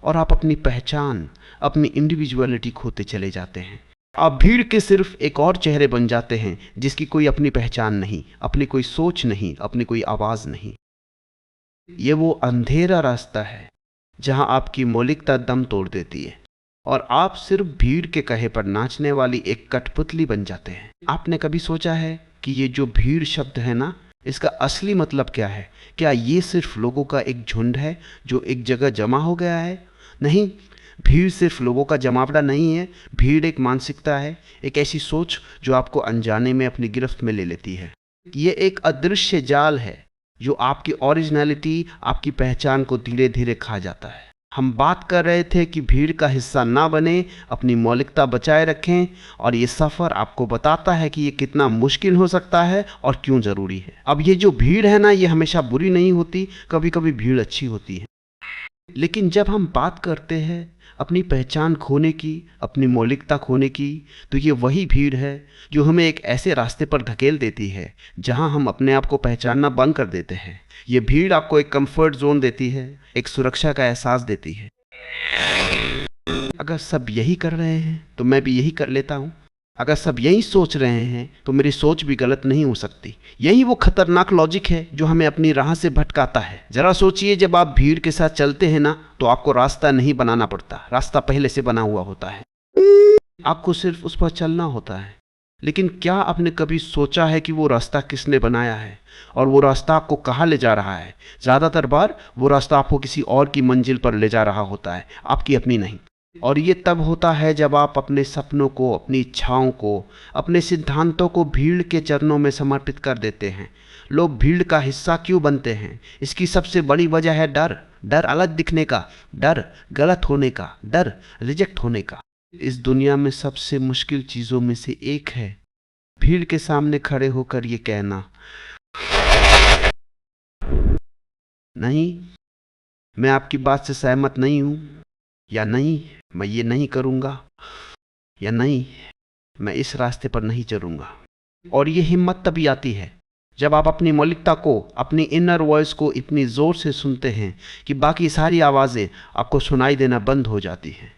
[SPEAKER 1] और आप अपनी पहचान, अपनी इंडिविजुअलिटी खोते चले जाते हैं। आप भीड़ के सिर्फ एक और चेहरे बन जाते हैं जिसकी कोई अपनी पहचान नहीं, अपनी कोई सोच नहीं, अपनी कोई आवाज़ नहीं। ये वो अंधेरा रास्ता है जहां आपकी मौलिकता दम तोड़ देती है और आप सिर्फ भीड़ के कहे पर नाचने वाली एक कठपुतली बन जाते हैं। आपने कभी सोचा है कि ये जो भीड़ शब्द है ना, इसका असली मतलब क्या है? क्या ये सिर्फ लोगों का एक झुंड है जो एक जगह जमा हो गया है? नहीं, भीड़ सिर्फ लोगों का जमावड़ा नहीं है। भीड़ एक मानसिकता है, एक ऐसी सोच जो आपको अनजाने में अपनी गिरफ्त में ले लेती है। ये एक अदृश्य जाल है जो आपकी ओरिजिनलिटी, आपकी पहचान को धीरे धीरे खा जाता है। हम बात कर रहे थे कि भीड़ का हिस्सा ना बने, अपनी मौलिकता बचाए रखें, और ये सफ़र आपको बताता है कि ये कितना मुश्किल हो सकता है और क्यों ज़रूरी है। अब ये जो भीड़ है ना, ये हमेशा बुरी नहीं होती, कभी कभी भीड़ अच्छी होती है। लेकिन जब हम बात करते हैं अपनी पहचान खोने की, अपनी मौलिकता खोने की, तो ये वही भीड़ है जो हमें एक ऐसे रास्ते पर धकेल देती है जहां हम अपने आप को पहचानना बंद कर देते हैं। ये भीड़ आपको एक कंफर्ट जोन देती है, एक सुरक्षा का एहसास देती है। अगर सब यही कर रहे हैं तो मैं भी यही कर लेता हूँ। अगर सब यही सोच रहे हैं तो मेरी सोच भी गलत नहीं हो सकती। यही वो खतरनाक लॉजिक है जो हमें अपनी राह से भटकाता है। जरा सोचिए, जब आप भीड़ के साथ चलते हैं ना, तो आपको रास्ता नहीं बनाना पड़ता, रास्ता पहले से बना हुआ होता है, आपको सिर्फ उस पर चलना होता है। लेकिन क्या आपने कभी सोचा है कि वो रास्ता किसने बनाया है और वो रास्ता आपको कहाँ ले जा रहा है? ज़्यादातर बार वो रास्ता आपको किसी और की मंजिल पर ले जा रहा होता है, आपकी अपनी नहीं। और ये तब होता है जब आप अपने सपनों को, अपनी इच्छाओं को, अपने सिद्धांतों को भीड़ के चरणों में समर्पित कर देते हैं। लोग भीड़ का हिस्सा क्यों बनते हैं? इसकी सबसे बड़ी वजह है डर। डर अलग दिखने का, डर गलत होने का, डर रिजेक्ट होने का। इस दुनिया में सबसे मुश्किल चीज़ों में से एक है भीड़ के सामने खड़े होकर ये कहना, नहीं, मैं आपकी बात से सहमत नहीं हूँ, या नहीं, मैं ये नहीं करूँगा, या नहीं, मैं इस रास्ते पर नहीं चलूँगा। और ये हिम्मत तभी आती है जब आप अपनी मौलिकता को, अपनी इनर वॉइस को इतनी ज़ोर से सुनते हैं कि बाकी सारी आवाज़ें आपको सुनाई देना बंद हो जाती हैं।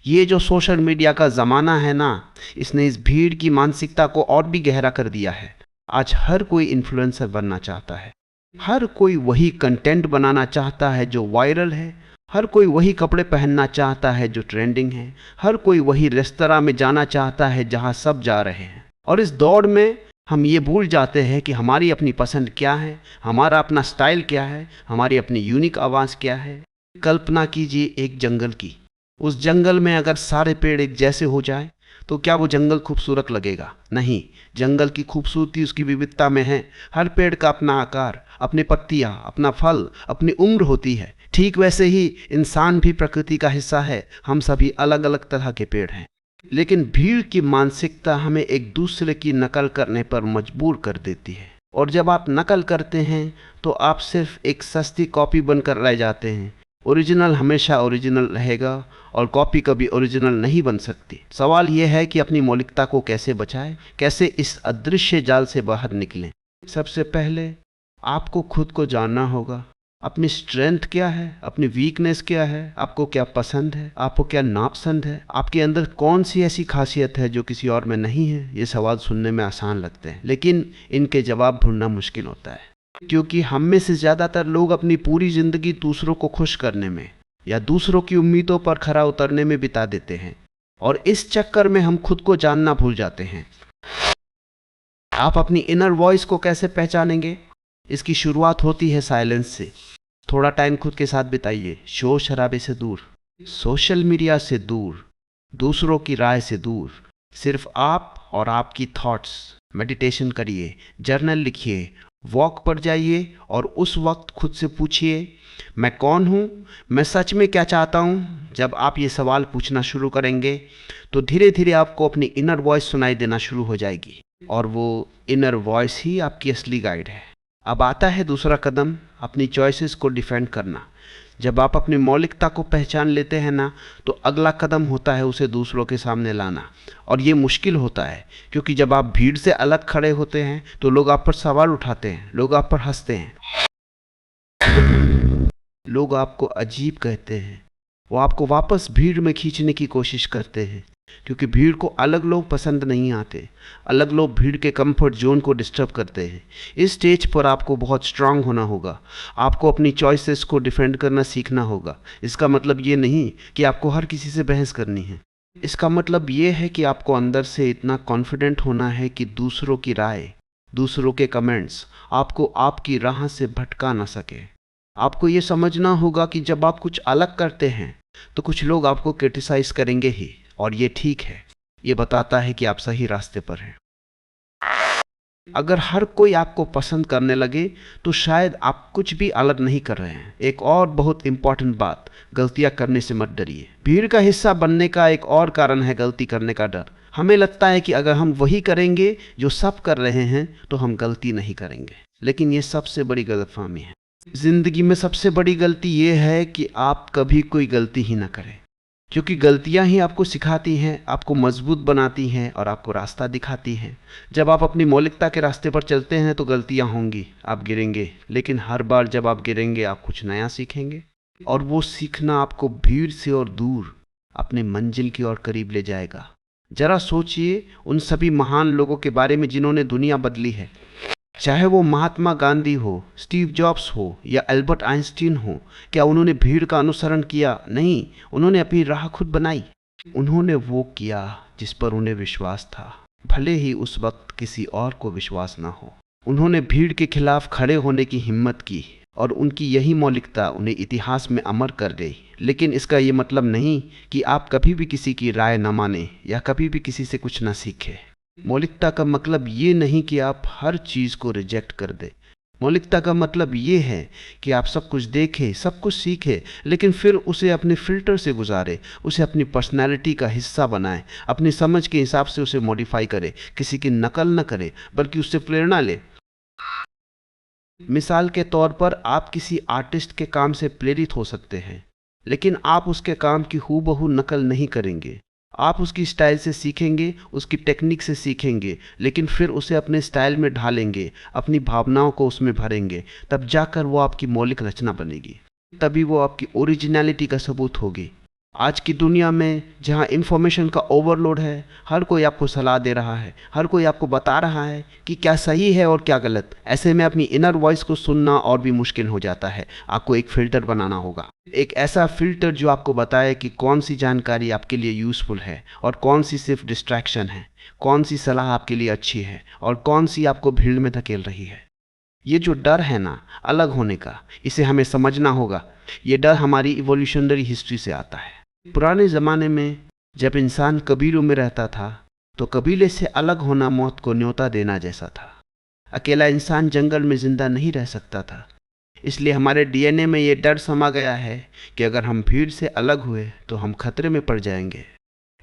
[SPEAKER 1] ये जो सोशल मीडिया का ज़माना है ना, इसने इस भीड़ की मानसिकता को और भी गहरा कर दिया है। आज हर कोई इन्फ्लुएंसर बनना चाहता है, हर कोई वही कंटेंट बनाना चाहता है जो वायरल है, हर कोई वही कपड़े पहनना चाहता है जो ट्रेंडिंग है, हर कोई वही रेस्तरां में जाना चाहता है जहां सब जा रहे हैं। और इस दौड़ में हम ये भूल जाते हैं कि हमारी अपनी पसंद क्या है, हमारा अपना स्टाइल क्या है, हमारी अपनी यूनिक आवाज़ क्या है। कल्पना कीजिए एक जंगल की। उस जंगल में अगर सारे पेड़ एक जैसे हो जाए तो क्या वो जंगल खूबसूरत लगेगा? नहीं, जंगल की खूबसूरती उसकी विविधता में है। हर पेड़ का अपना आकार, अपनी पत्तियां, अपना फल, अपनी उम्र होती है। ठीक वैसे ही इंसान भी प्रकृति का हिस्सा है। हम सभी अलग अलग तरह के पेड़ हैं। लेकिन भीड़ की मानसिकता हमें एक दूसरे की नकल करने पर मजबूर कर देती है। और जब आप नकल करते हैं तो आप सिर्फ एक सस्ती कॉपी बनकर रह जाते हैं। ओरिजिनल हमेशा ओरिजिनल रहेगा और कॉपी कभी ओरिजिनल नहीं बन सकती। सवाल यह है कि अपनी मौलिकता को कैसे बचाएं, कैसे इस अदृश्य जाल से बाहर निकलें। सबसे पहले आपको खुद को जानना होगा। अपनी स्ट्रेंथ क्या है, अपनी वीकनेस क्या है, आपको क्या पसंद है, आपको क्या नापसंद है, आपके अंदर कौन सी ऐसी खासियत है जो किसी और में नहीं है। ये सवाल सुनने में आसान लगते हैं, लेकिन इनके जवाब ढूंढना मुश्किल होता है, क्योंकि हम में से ज़्यादातर लोग अपनी पूरी ज़िंदगी दूसरों को खुश करने में या दूसरों की उम्मीदों पर खरा उतरने में बिता देते हैं, और इस चक्कर में हम खुद को जानना भूल जाते हैं। आप अपनी इनर वॉइस को कैसे पहचानेंगे? इसकी शुरुआत होती है साइलेंस से। थोड़ा टाइम खुद के साथ बिताइए, शोर शराबे से दूर, सोशल मीडिया से दूर, दूसरों की राय से दूर, सिर्फ आप और आपकी थॉट्स। मेडिटेशन करिए, जर्नल लिखिए, वॉक पर जाइए और उस वक्त खुद से पूछिए, मैं कौन हूँ, मैं सच में क्या चाहता हूँ। जब आप ये सवाल पूछना शुरू करेंगे तो धीरे धीरे आपको अपनी इनर वॉइस सुनाई देना शुरू हो जाएगी, और वो इनर वॉइस ही आपकी असली गाइड है। अब आता है दूसरा कदम, अपनी चॉइसेस को डिफेंड करना। जब आप अपनी मौलिकता को पहचान लेते हैं ना, तो अगला कदम होता है उसे दूसरों के सामने लाना। और ये मुश्किल होता है, क्योंकि जब आप भीड़ से अलग खड़े होते हैं तो लोग आप पर सवाल उठाते हैं, लोग आप पर हंसते हैं, लोग आपको अजीब कहते हैं, वो आपको वापस भीड़ में खींचने की कोशिश करते हैं, क्योंकि भीड़ को अलग लोग पसंद नहीं आते। अलग लोग भीड़ के कंफर्ट जोन को डिस्टर्ब करते हैं। इस स्टेज पर आपको बहुत स्ट्रांग होना होगा। आपको अपनी चॉइसेस को डिफेंड करना सीखना होगा। इसका मतलब ये नहीं कि आपको हर किसी से बहस करनी है। इसका मतलब ये है कि आपको अंदर से इतना कॉन्फिडेंट होना है कि दूसरों की राय, दूसरों के कमेंट्स आपको आपकी राह से भटका ना सके। आपको ये समझना होगा कि जब आप कुछ अलग करते हैं तो कुछ लोग आपको क्रिटिसाइज करेंगे ही, और ये ठीक है। ये बताता है कि आप सही रास्ते पर हैं। अगर हर कोई आपको पसंद करने लगे तो शायद आप कुछ भी अलग नहीं कर रहे हैं। एक और बहुत इंपॉर्टेंट बात, गलतियां करने से मत डरिए। भीड़ का हिस्सा बनने का एक और कारण है गलती करने का डर। हमें लगता है कि अगर हम वही करेंगे जो सब कर रहे हैं तो हम गलती नहीं करेंगे, लेकिन ये सबसे बड़ी गलतफहमी है। जिंदगी में सबसे बड़ी गलती ये है कि आप कभी कोई गलती ही ना करें, क्योंकि गलतियां ही आपको सिखाती हैं, आपको मजबूत बनाती हैं और आपको रास्ता दिखाती हैं। जब आप अपनी मौलिकता के रास्ते पर चलते हैं तो गलतियां होंगी, आप गिरेंगे, लेकिन हर बार जब आप गिरेंगे आप कुछ नया सीखेंगे, और वो सीखना आपको भीड़ से और दूर अपने मंजिल की ओर करीब ले जाएगा। जरा सोचिए उन सभी महान लोगों के बारे में जिन्होंने दुनिया बदली है। चाहे वो महात्मा गांधी हो, स्टीव जॉब्स हो या एल्बर्ट आइंस्टीन हो, क्या उन्होंने भीड़ का अनुसरण किया? नहीं, उन्होंने अपनी राह खुद बनाई। उन्होंने वो किया जिस पर उन्हें विश्वास था, भले ही उस वक्त किसी और को विश्वास ना हो। उन्होंने भीड़ के खिलाफ खड़े होने की हिम्मत की और उनकी यही मौलिकता उन्हें इतिहास में अमर कर गई। लेकिन इसका ये मतलब नहीं कि आप कभी भी किसी की राय न माने या कभी भी किसी से कुछ न सीखें। मौलिकता का मतलब ये नहीं कि आप हर चीज़ को रिजेक्ट कर दें। मौलिकता का मतलब ये है कि आप सब कुछ देखें, सब कुछ सीखें, लेकिन फिर उसे अपने फिल्टर से गुजारें, उसे अपनी पर्सनैलिटी का हिस्सा बनाएं, अपनी समझ के हिसाब से उसे मॉडिफाई करें, किसी की नकल न करें बल्कि उससे प्रेरणा लें। मिसाल के तौर पर आप किसी आर्टिस्ट के काम से प्रेरित हो सकते हैं, लेकिन आप उसके काम की हूबहू नकल नहीं करेंगे। आप उसकी स्टाइल से सीखेंगे, उसकी टेक्निक से सीखेंगे, लेकिन फिर उसे अपने स्टाइल में ढालेंगे, अपनी भावनाओं को उसमें भरेंगे। तब जाकर वो आपकी मौलिक रचना बनेगी, तभी वो आपकी ओरिजिनलिटी का सबूत होगी। आज की दुनिया में जहाँ इंफॉर्मेशन का ओवरलोड है, हर कोई आपको सलाह दे रहा है, हर कोई आपको बता रहा है कि क्या सही है और क्या गलत। ऐसे में अपनी इनर वॉइस को सुनना और भी मुश्किल हो जाता है। आपको एक फ़िल्टर बनाना होगा, एक ऐसा फ़िल्टर जो आपको बताए कि कौन सी जानकारी आपके लिए यूज़फुल है और कौन सी सिर्फ डिस्ट्रैक्शन है, कौन सी सलाह आपके लिए अच्छी है और कौन सी आपको भीड़ में धकेल रही है। ये जो डर है ना अलग होने का, इसे हमें समझना होगा। ये डर हमारी इवोल्यूशनरी हिस्ट्री से आता है। पुराने ज़माने में जब इंसान कबीलों में रहता था तो कबीले से अलग होना मौत को न्योता देना जैसा था। अकेला इंसान जंगल में जिंदा नहीं रह सकता था, इसलिए हमारे डीएनए में ये डर समा गया है कि अगर हम भीड़ से अलग हुए तो हम खतरे में पड़ जाएंगे।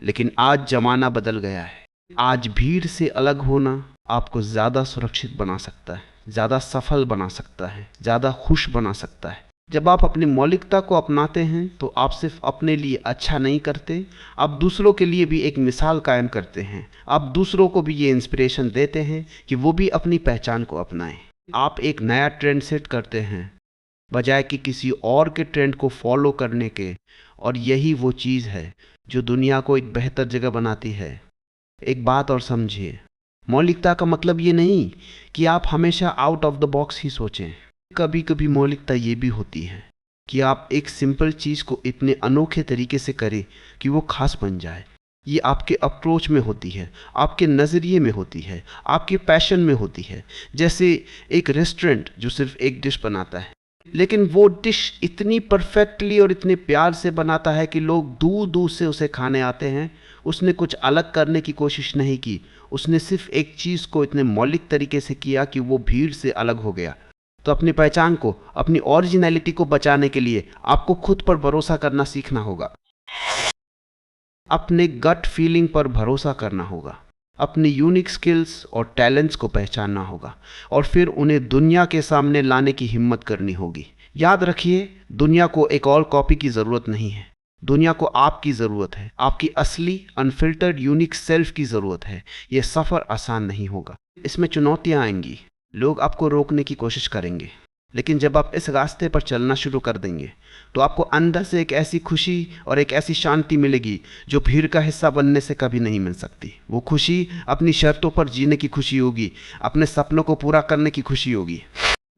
[SPEAKER 1] लेकिन आज ज़माना बदल गया है। आज भीड़ से अलग होना आपको ज़्यादा सुरक्षित बना सकता है, ज़्यादा सफल बना सकता है, ज़्यादा खुश बना सकता है। जब आप अपनी मौलिकता को अपनाते हैं तो आप सिर्फ अपने लिए अच्छा नहीं करते, आप दूसरों के लिए भी एक मिसाल कायम करते हैं। आप दूसरों को भी ये इंस्पिरेशन देते हैं कि वो भी अपनी पहचान को अपनाएं। आप एक नया ट्रेंड सेट करते हैं बजाय कि किसी और के ट्रेंड को फॉलो करने के, और यही वो चीज़ है जो दुनिया को एक बेहतर जगह बनाती है। एक बात और समझिए, मौलिकता का मतलब ये नहीं कि आप हमेशा आउट ऑफ द बॉक्स ही सोचें। कभी कभी मौलिकता ये भी होती है कि आप एक सिंपल चीज़ को इतने अनोखे तरीके से करें कि वो खास बन जाए। ये आपके अप्रोच में होती है, आपके नज़रिए में होती है, आपके पैशन में होती है। जैसे एक रेस्टोरेंट जो सिर्फ एक डिश बनाता है, लेकिन वो डिश इतनी परफेक्टली और इतने प्यार से बनाता है कि लोग दूर दूर से उसे खाने आते हैं। उसने कुछ अलग करने की कोशिश नहीं की, उसने सिर्फ एक चीज़ को इतने मौलिक तरीके से किया कि वो भीड़ से अलग हो गया। तो अपनी पहचान को, अपनी ओरिजिनलिटी को बचाने के लिए आपको खुद पर भरोसा करना सीखना होगा, अपने गट फीलिंग पर भरोसा करना होगा, अपनी यूनिक स्किल्स और टैलेंट्स को पहचानना होगा और फिर उन्हें दुनिया के सामने लाने की हिम्मत करनी होगी। याद रखिए, दुनिया को एक और कॉपी की ज़रूरत नहीं है, दुनिया को आपकी ज़रूरत है, आपकी असली अनफिल्टर्ड यूनिक सेल्फ की ज़रूरत है। ये सफ़र आसान नहीं होगा, इसमें चुनौतियाँ आएंगी, लोग आपको रोकने की कोशिश करेंगे, लेकिन जब आप इस रास्ते पर चलना शुरू कर देंगे तो आपको अंदर से एक ऐसी खुशी और एक ऐसी शांति मिलेगी जो भीड़ का हिस्सा बनने से कभी नहीं मिल सकती। वो खुशी अपनी शर्तों पर जीने की खुशी होगी, अपने सपनों को पूरा करने की खुशी होगी,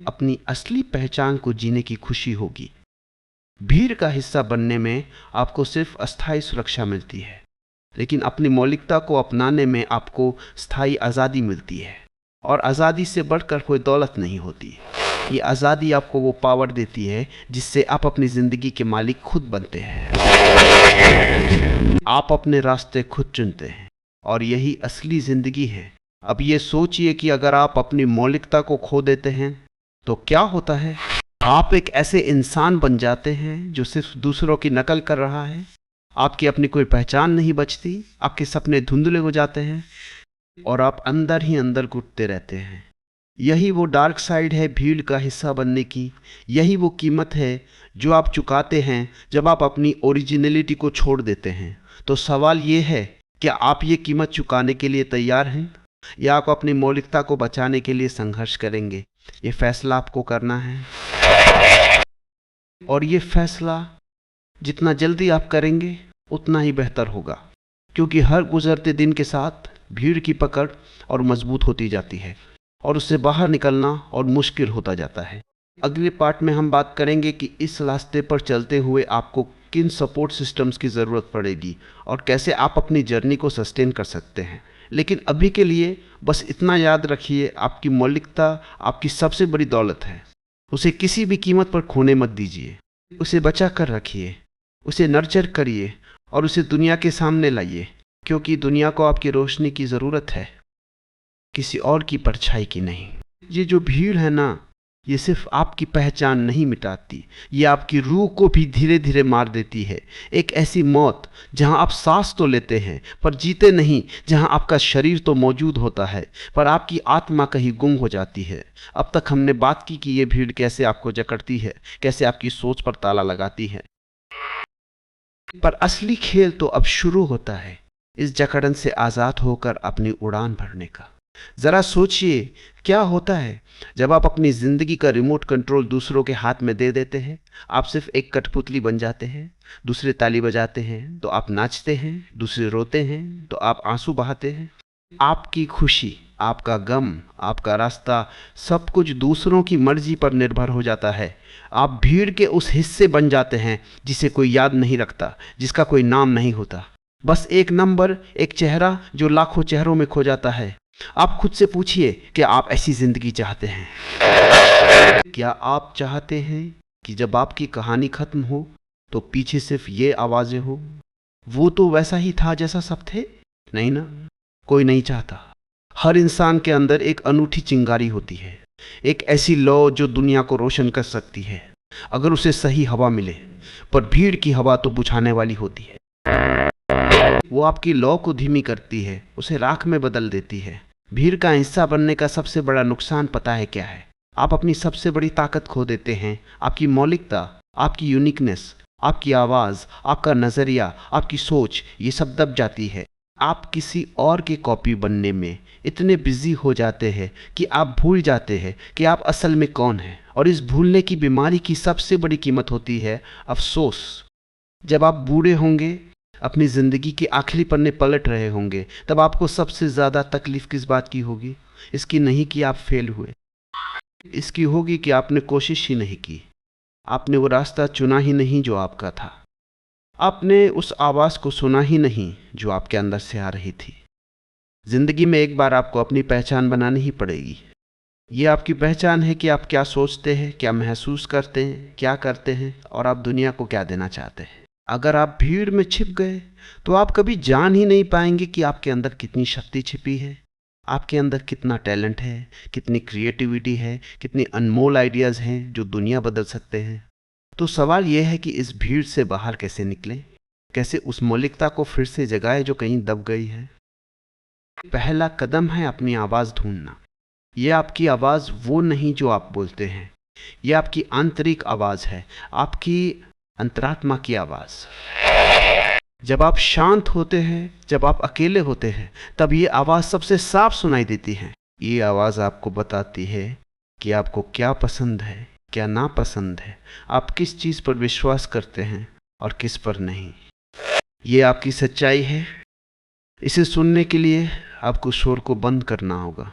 [SPEAKER 1] अपनी असली पहचान को जीने की खुशी होगी। भीड़ का हिस्सा बनने में आपको सिर्फ अस्थायी सुरक्षा मिलती है, लेकिन अपनी मौलिकता को अपनाने में आपको स्थायी आज़ादी मिलती है। और आज़ादी से बढ़कर कोई दौलत नहीं होती। ये आज़ादी आपको वो पावर देती है जिससे आप अपनी ज़िंदगी के मालिक खुद बनते हैं। आप अपने रास्ते खुद चुनते हैं और यही असली ज़िंदगी है। अब ये सोचिए कि अगर आप अपनी मौलिकता को खो देते हैं तो क्या होता है। आप एक ऐसे इंसान बन जाते हैं जो सिर्फ दूसरों की नकल कर रहा है। आपकी अपनी कोई पहचान नहीं बचती, आपके सपने धुंधले हो जाते हैं और आप अंदर ही अंदर घुटते रहते हैं। यही वो डार्क साइड है भीड़ का हिस्सा बनने की। यही वो कीमत है जो आप चुकाते हैं जब आप अपनी ओरिजिनलिटी को छोड़ देते हैं। तो सवाल ये है, क्या आप ये कीमत चुकाने के लिए तैयार हैं, या आप अपनी मौलिकता को बचाने के लिए संघर्ष करेंगे? ये फैसला आपको करना है, और ये फैसला जितना जल्दी आप करेंगे उतना ही बेहतर होगा, क्योंकि हर गुजरते दिन के साथ भीड़ की पकड़ और मजबूत होती जाती है और उससे बाहर निकलना और मुश्किल होता जाता है। अगले पार्ट में हम बात करेंगे कि इस रास्ते पर चलते हुए आपको किन सपोर्ट सिस्टम्स की ज़रूरत पड़ेगी और कैसे आप अपनी जर्नी को सस्टेन कर सकते हैं। लेकिन अभी के लिए बस इतना याद रखिए, आपकी मौलिकता आपकी सबसे बड़ी दौलत है। उसे किसी भी कीमत पर खोने मत दीजिए। उसे बचा कर रखिए, उसे नर्चर करिए और उसे दुनिया के सामने लाइए, क्योंकि दुनिया को आपकी रोशनी की ज़रूरत है, किसी और की परछाई की नहीं। ये जो भीड़ है ना, ये सिर्फ आपकी पहचान नहीं मिटाती, ये आपकी रूह को भी धीरे धीरे मार देती है। एक ऐसी मौत जहां आप सांस तो लेते हैं पर जीते नहीं, जहां आपका शरीर तो मौजूद होता है पर आपकी आत्मा कहीं गुम हो जाती है। अब तक हमने बात की कि ये भीड़ कैसे आपको जकड़ती है, कैसे आपकी सोच पर ताला लगाती है, पर असली खेल तो अब शुरू होता है, इस जकड़न से आज़ाद होकर अपनी उड़ान भरने का। जरा सोचिए क्या होता है जब आप अपनी जिंदगी का रिमोट कंट्रोल दूसरों के हाथ में दे देते हैं। आप सिर्फ एक कठपुतली बन जाते हैं। दूसरे ताली बजाते हैं तो आप नाचते हैं, दूसरे रोते हैं तो आप आंसू बहाते हैं। आपकी खुशी, आपका गम, आपका रास्ता, सब कुछ दूसरों की मर्जी पर निर्भर हो जाता है। आप भीड़ के उस हिस्से बन जाते हैं जिसे कोई याद नहीं रखता, जिसका कोई नाम नहीं होता, बस एक नंबर, एक चेहरा जो लाखों चेहरों में खो जाता है। आप खुद से पूछिए, क्या आप ऐसी जिंदगी चाहते हैं? क्या आप चाहते हैं कि जब आपकी कहानी खत्म हो तो पीछे सिर्फ ये आवाजें हो, वो तो वैसा ही था जैसा सब थे? नहीं ना, कोई नहीं चाहता। हर इंसान के अंदर एक अनूठी चिंगारी होती है, एक ऐसी लौ जो दुनिया को रोशन कर सकती है अगर उसे सही हवा मिले। पर भीड़ की हवा तो बुझाने वाली होती है। वो आपकी लौ को धीमी करती है, उसे राख में बदल देती है। भीड़ का हिस्सा बनने का सबसे बड़ा नुकसान पता है क्या है? आप अपनी सबसे बड़ी ताकत खो देते हैं। आपकी मौलिकता, आपकी यूनिकनेस, आपकी आवाज़, आपका नज़रिया, आपकी सोच, ये सब दब जाती है। आप किसी और के कॉपी बनने में इतने बिजी हो जाते हैं कि आप भूल जाते हैं कि आप असल में कौन हैं। और इस भूलने की बीमारी की सबसे बड़ी कीमत होती है अफसोस। जब आप बूढ़े होंगे, अपनी ज़िंदगी के आखिरी पन्ने पलट रहे होंगे, तब आपको सबसे ज़्यादा तकलीफ़ किस बात की होगी? इसकी नहीं कि आप फेल हुए, इसकी होगी कि आपने कोशिश ही नहीं की, आपने वो रास्ता चुना ही नहीं जो आपका था, आपने उस आवाज़ को सुना ही नहीं जो आपके अंदर से आ रही थी। ज़िंदगी में एक बार आपको अपनी पहचान बनानी ही पड़ेगी। ये आपकी पहचान है कि आप क्या सोचते हैं, क्या महसूस करते हैं, क्या करते हैं और आप दुनिया को क्या देना चाहते हैं। अगर आप भीड़ में छिप गए तो आप कभी जान ही नहीं पाएंगे कि आपके अंदर कितनी शक्ति छिपी है, आपके अंदर कितना टैलेंट है, कितनी क्रिएटिविटी है, कितनी अनमोल आइडियाज़ हैं जो दुनिया बदल सकते हैं। तो सवाल यह है कि इस भीड़ से बाहर कैसे निकलें, कैसे उस मौलिकता को फिर से जगाएं जो कहीं दब गई है। पहला कदम है अपनी आवाज़ ढूंढना। ये आपकी आवाज़ वो नहीं जो आप बोलते हैं, ये आपकी आंतरिक आवाज़ है, आपकी अंतरात्मा की आवाज़। जब आप शांत होते हैं, जब आप अकेले होते हैं, तब ये आवाज़ सबसे साफ सुनाई देती है। ये आवाज़ आपको बताती है कि आपको क्या पसंद है, क्या नापसंद है, आप किस चीज़ पर विश्वास करते हैं और किस पर नहीं। ये आपकी सच्चाई है। इसे सुनने के लिए आपको शोर को बंद करना होगा।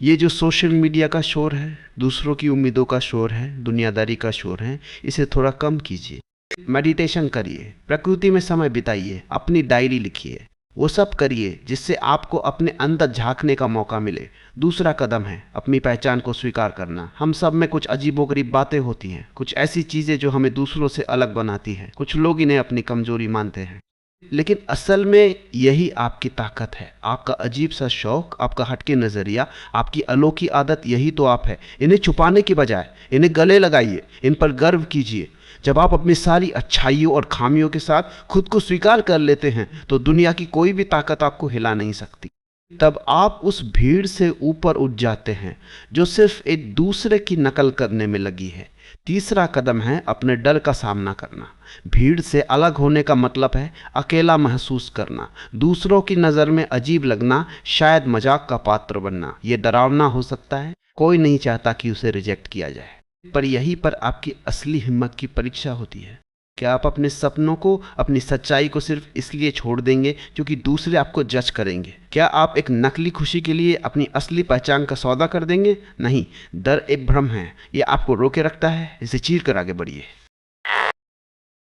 [SPEAKER 1] ये जो सोशल मीडिया का शोर है, दूसरों की उम्मीदों का शोर है, दुनियादारी का शोर है, इसे थोड़ा कम कीजिए। मेडिटेशन करिए, प्रकृति में समय बिताइए, अपनी डायरी लिखिए, वो सब करिए जिससे आपको अपने अंदर झांकने का मौका मिले। दूसरा कदम है अपनी पहचान को स्वीकार करना। हम सब में कुछ अजीबोगरीब बातें होती हैं, कुछ ऐसी चीज़ें जो हमें दूसरों से अलग बनाती हैं। कुछ लोग इन्हें अपनी कमजोरी मानते हैं। लेकिन असल में यही आपकी ताकत है, आपका अजीब सा शौक, आपका हटके नज़रिया, आपकी अनोखी आदत, यही तो आप है। इन्हें छुपाने की बजाय इन्हें गले लगाइए, इन पर गर्व कीजिए। जब आप अपनी सारी अच्छाइयों और खामियों के साथ खुद को स्वीकार कर लेते हैं तो दुनिया की कोई भी ताकत आपको हिला नहीं सकती। तब आप उस भीड़ से ऊपर उठ जाते हैं जो सिर्फ एक दूसरे की नकल करने में लगी है। तीसरा कदम है अपने डर का सामना करना। भीड़ से अलग होने का मतलब है अकेला महसूस करना, दूसरों की नज़र में अजीब लगना, शायद मजाक का पात्र बनना। ये डरावना हो सकता है, कोई नहीं चाहता कि उसे रिजेक्ट किया जाए, पर यहीं पर आपकी असली हिम्मत की परीक्षा होती है। क्या आप अपने सपनों को, अपनी सच्चाई को सिर्फ इसलिए छोड़ देंगे क्योंकि दूसरे आपको जज करेंगे? क्या आप एक नकली खुशी के लिए अपनी असली पहचान का सौदा कर देंगे? नहीं, डर एक भ्रम है, ये आपको रोके रखता है। इसे चीर कर आगे बढ़िए।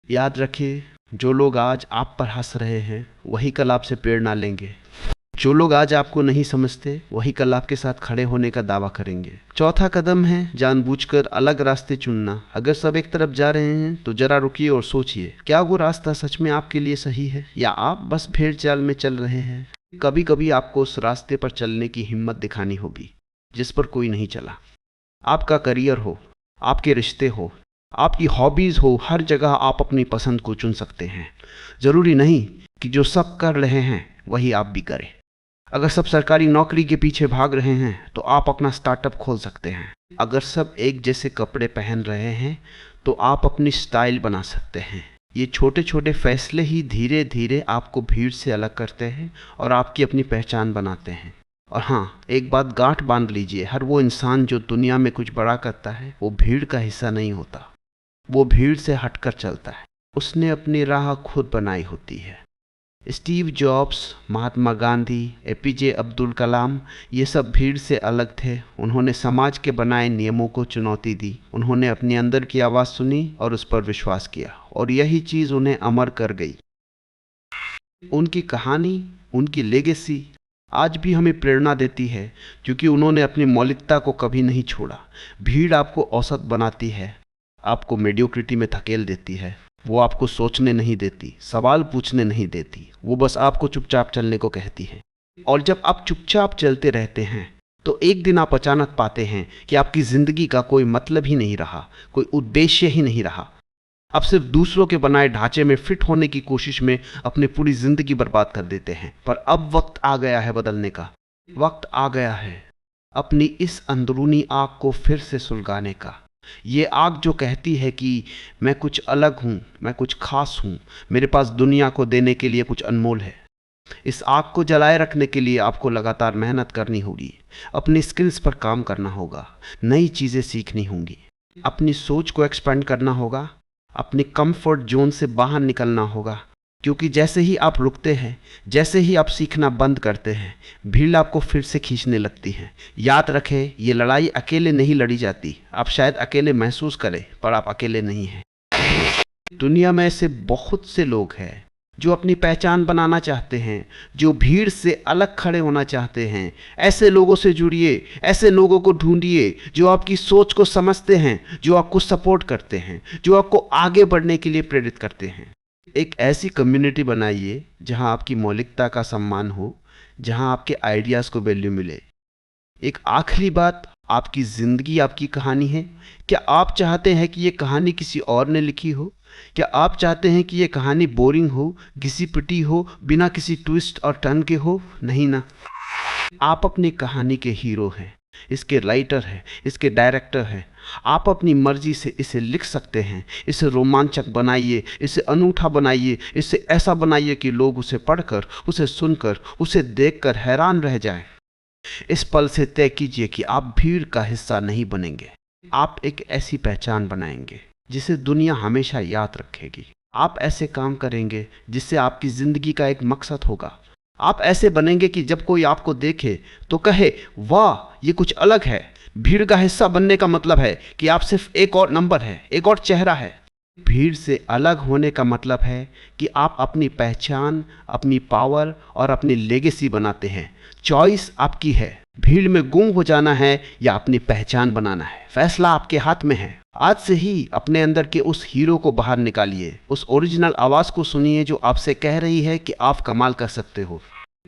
[SPEAKER 1] याद रखिए, जो लोग आज आप पर हंस रहे हैं वही कल आपसे प्रेरणा लेंगे। जो लोग आज आपको नहीं समझते वही कल आपके साथ खड़े होने का दावा करेंगे। चौथा कदम है जानबूझकर अलग रास्ते चुनना। अगर सब एक तरफ जा रहे हैं तो जरा रुकिए और सोचिए, क्या वो रास्ता सच में आपके लिए सही है या आप बस भेड़ चाल में चल रहे हैं? कभी कभी आपको उस रास्ते पर चलने की हिम्मत दिखानी होगी जिस पर कोई नहीं चला। आपका करियर हो, आपके रिश्ते हो, आपकी हॉबीज हो, हर जगह आप अपनी पसंद को चुन सकते हैं। जरूरी नहीं कि जो सब कर रहे हैं वही आप भी करें। अगर सब सरकारी नौकरी के पीछे भाग रहे हैं तो आप अपना स्टार्टअप खोल सकते हैं। अगर सब एक जैसे कपड़े पहन रहे हैं तो आप अपनी स्टाइल बना सकते हैं। ये छोटे छोटे फैसले ही धीरे धीरे आपको भीड़ से अलग करते हैं और आपकी अपनी पहचान बनाते हैं। और हाँ, एक बात गांठ बांध लीजिए, हर वो इंसान जो दुनिया में कुछ बड़ा करता है वो भीड़ का हिस्सा नहीं होता, वो भीड़ से हटकर चलता है। उसने अपनी राह खुद बनाई होती है। Steve jobs, Mahatma Gandhi, APJ Abdul Kalam, ये सब भीड़ से अलग थे। उन्होंने समाज के बनाए नियमों को चुनौती दी, उन्होंने अपने अंदर की आवाज़ सुनी और उस पर विश्वास किया, और यही चीज़ उन्हें अमर कर गई। उनकी कहानी, उनकी लेगेसी आज भी हमें प्रेरणा देती है क्योंकि उन्होंने अपनी मौलिकता को कभी नहीं छोड़ा। भीड़ आपको औसत बनाती है, आपको मेडियोक्रिटी में धकेल देती है। वो आपको सोचने नहीं देती, सवाल पूछने नहीं देती, वो बस आपको चुपचाप चलने को कहती है। और जब आप चुपचाप चलते रहते हैं तो एक दिन आप अचानक पाते हैं कि आपकी जिंदगी का कोई मतलब ही नहीं रहा, कोई उद्देश्य ही नहीं रहा। आप सिर्फ दूसरों के बनाए ढांचे में फिट होने की कोशिश में अपनी पूरी जिंदगी बर्बाद कर देते हैं। पर अब वक्त आ गया है बदलने का, वक्त आ गया है अपनी इस अंदरूनी आग को फिर से सुलगाने का। ये आग जो कहती है कि मैं कुछ अलग हूँ, मैं कुछ खास हूँ, मेरे पास दुनिया को देने के लिए कुछ अनमोल है। इस आग को जलाए रखने के लिए आपको लगातार मेहनत करनी होगी, अपनी स्किल्स पर काम करना होगा, नई चीज़ें सीखनी होंगी, अपनी सोच को एक्सपेंड करना होगा, अपनी कंफर्ट जोन से बाहर निकलना होगा। क्योंकि जैसे ही आप रुकते हैं, जैसे ही आप सीखना बंद करते हैं, भीड़ आपको फिर से खींचने लगती है। याद रखें, ये लड़ाई अकेले नहीं लड़ी जाती। आप शायद अकेले महसूस करें पर आप अकेले नहीं हैं। दुनिया में ऐसे बहुत से लोग हैं जो अपनी पहचान बनाना चाहते हैं, जो भीड़ से अलग खड़े होना चाहते हैं। ऐसे लोगों से जुड़िए, ऐसे लोगों को ढूंढिए जो आपकी सोच को समझते हैं, जो आपको सपोर्ट करते हैं, जो आपको आगे बढ़ने के लिए प्रेरित करते हैं। एक ऐसी कम्युनिटी बनाइए जहां आपकी मौलिकता का सम्मान हो, जहां आपके आइडियाज़ को वैल्यू मिले। एक आखिरी बात, आपकी ज़िंदगी आपकी कहानी है। क्या आप चाहते हैं कि ये कहानी किसी और ने लिखी हो? क्या आप चाहते हैं कि ये कहानी बोरिंग हो, घिसी पिटी हो, बिना किसी ट्विस्ट और टर्न के हो? नहीं ना। आप अपनी कहानी के हीरो हैं, इसके राइटर हैं, इसके डायरेक्टर हैं। आप अपनी मर्जी से इसे लिख सकते हैं। इसे रोमांचक बनाइए, इसे अनूठा बनाइए, इसे ऐसा बनाइए कि लोग उसे पढ़कर, उसे सुनकर, उसे देखकर हैरान रह जाएं। इस पल से तय कीजिए कि आप भीड़ का हिस्सा नहीं बनेंगे। आप एक ऐसी पहचान बनाएंगे जिसे दुनिया हमेशा याद रखेगी। आप ऐसे काम करेंगे जिससे आपकी जिंदगी का एक मकसद होगा। आप ऐसे बनेंगे कि जब कोई आपको देखे तो कहे, वाह, ये कुछ अलग है। भीड़ का हिस्सा बनने का मतलब है कि आप सिर्फ एक और नंबर है, एक और चेहरा है। भीड़ से अलग होने का मतलब है कि आप अपनी पहचान, अपनी पावर और अपनी लेगेसी बनाते हैं। चॉइस आपकी है, भीड़ में गुम हो जाना है या अपनी पहचान बनाना है। फैसला आपके हाथ में है। आज से ही अपने अंदर के उस हीरो को बाहर निकालिए, उस ओरिजिनल आवाज को सुनिए जो आपसे कह रही है कि आप कमाल कर सकते हो।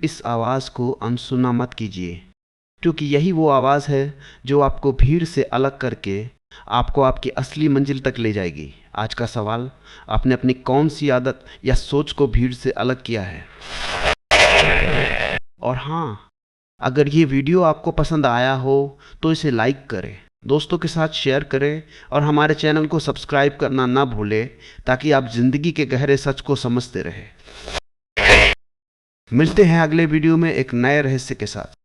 [SPEAKER 1] इस आवाज को अनसुना मत कीजिए, क्योंकि यही वो आवाज है जो आपको भीड़ से अलग करके आपको आपकी असली मंजिल तक ले जाएगी। आज का सवाल, आपने अपनी कौन सी आदत या सोच को भीड़ से अलग किया है? और हाँ, अगर ये वीडियो आपको पसंद आया हो तो इसे लाइक करें, दोस्तों के साथ शेयर करें और हमारे चैनल को सब्सक्राइब करना ना भूलें, ताकि आप जिंदगी के गहरे सच को समझते रहें। मिलते हैं अगले वीडियो में एक नए रहस्य के साथ।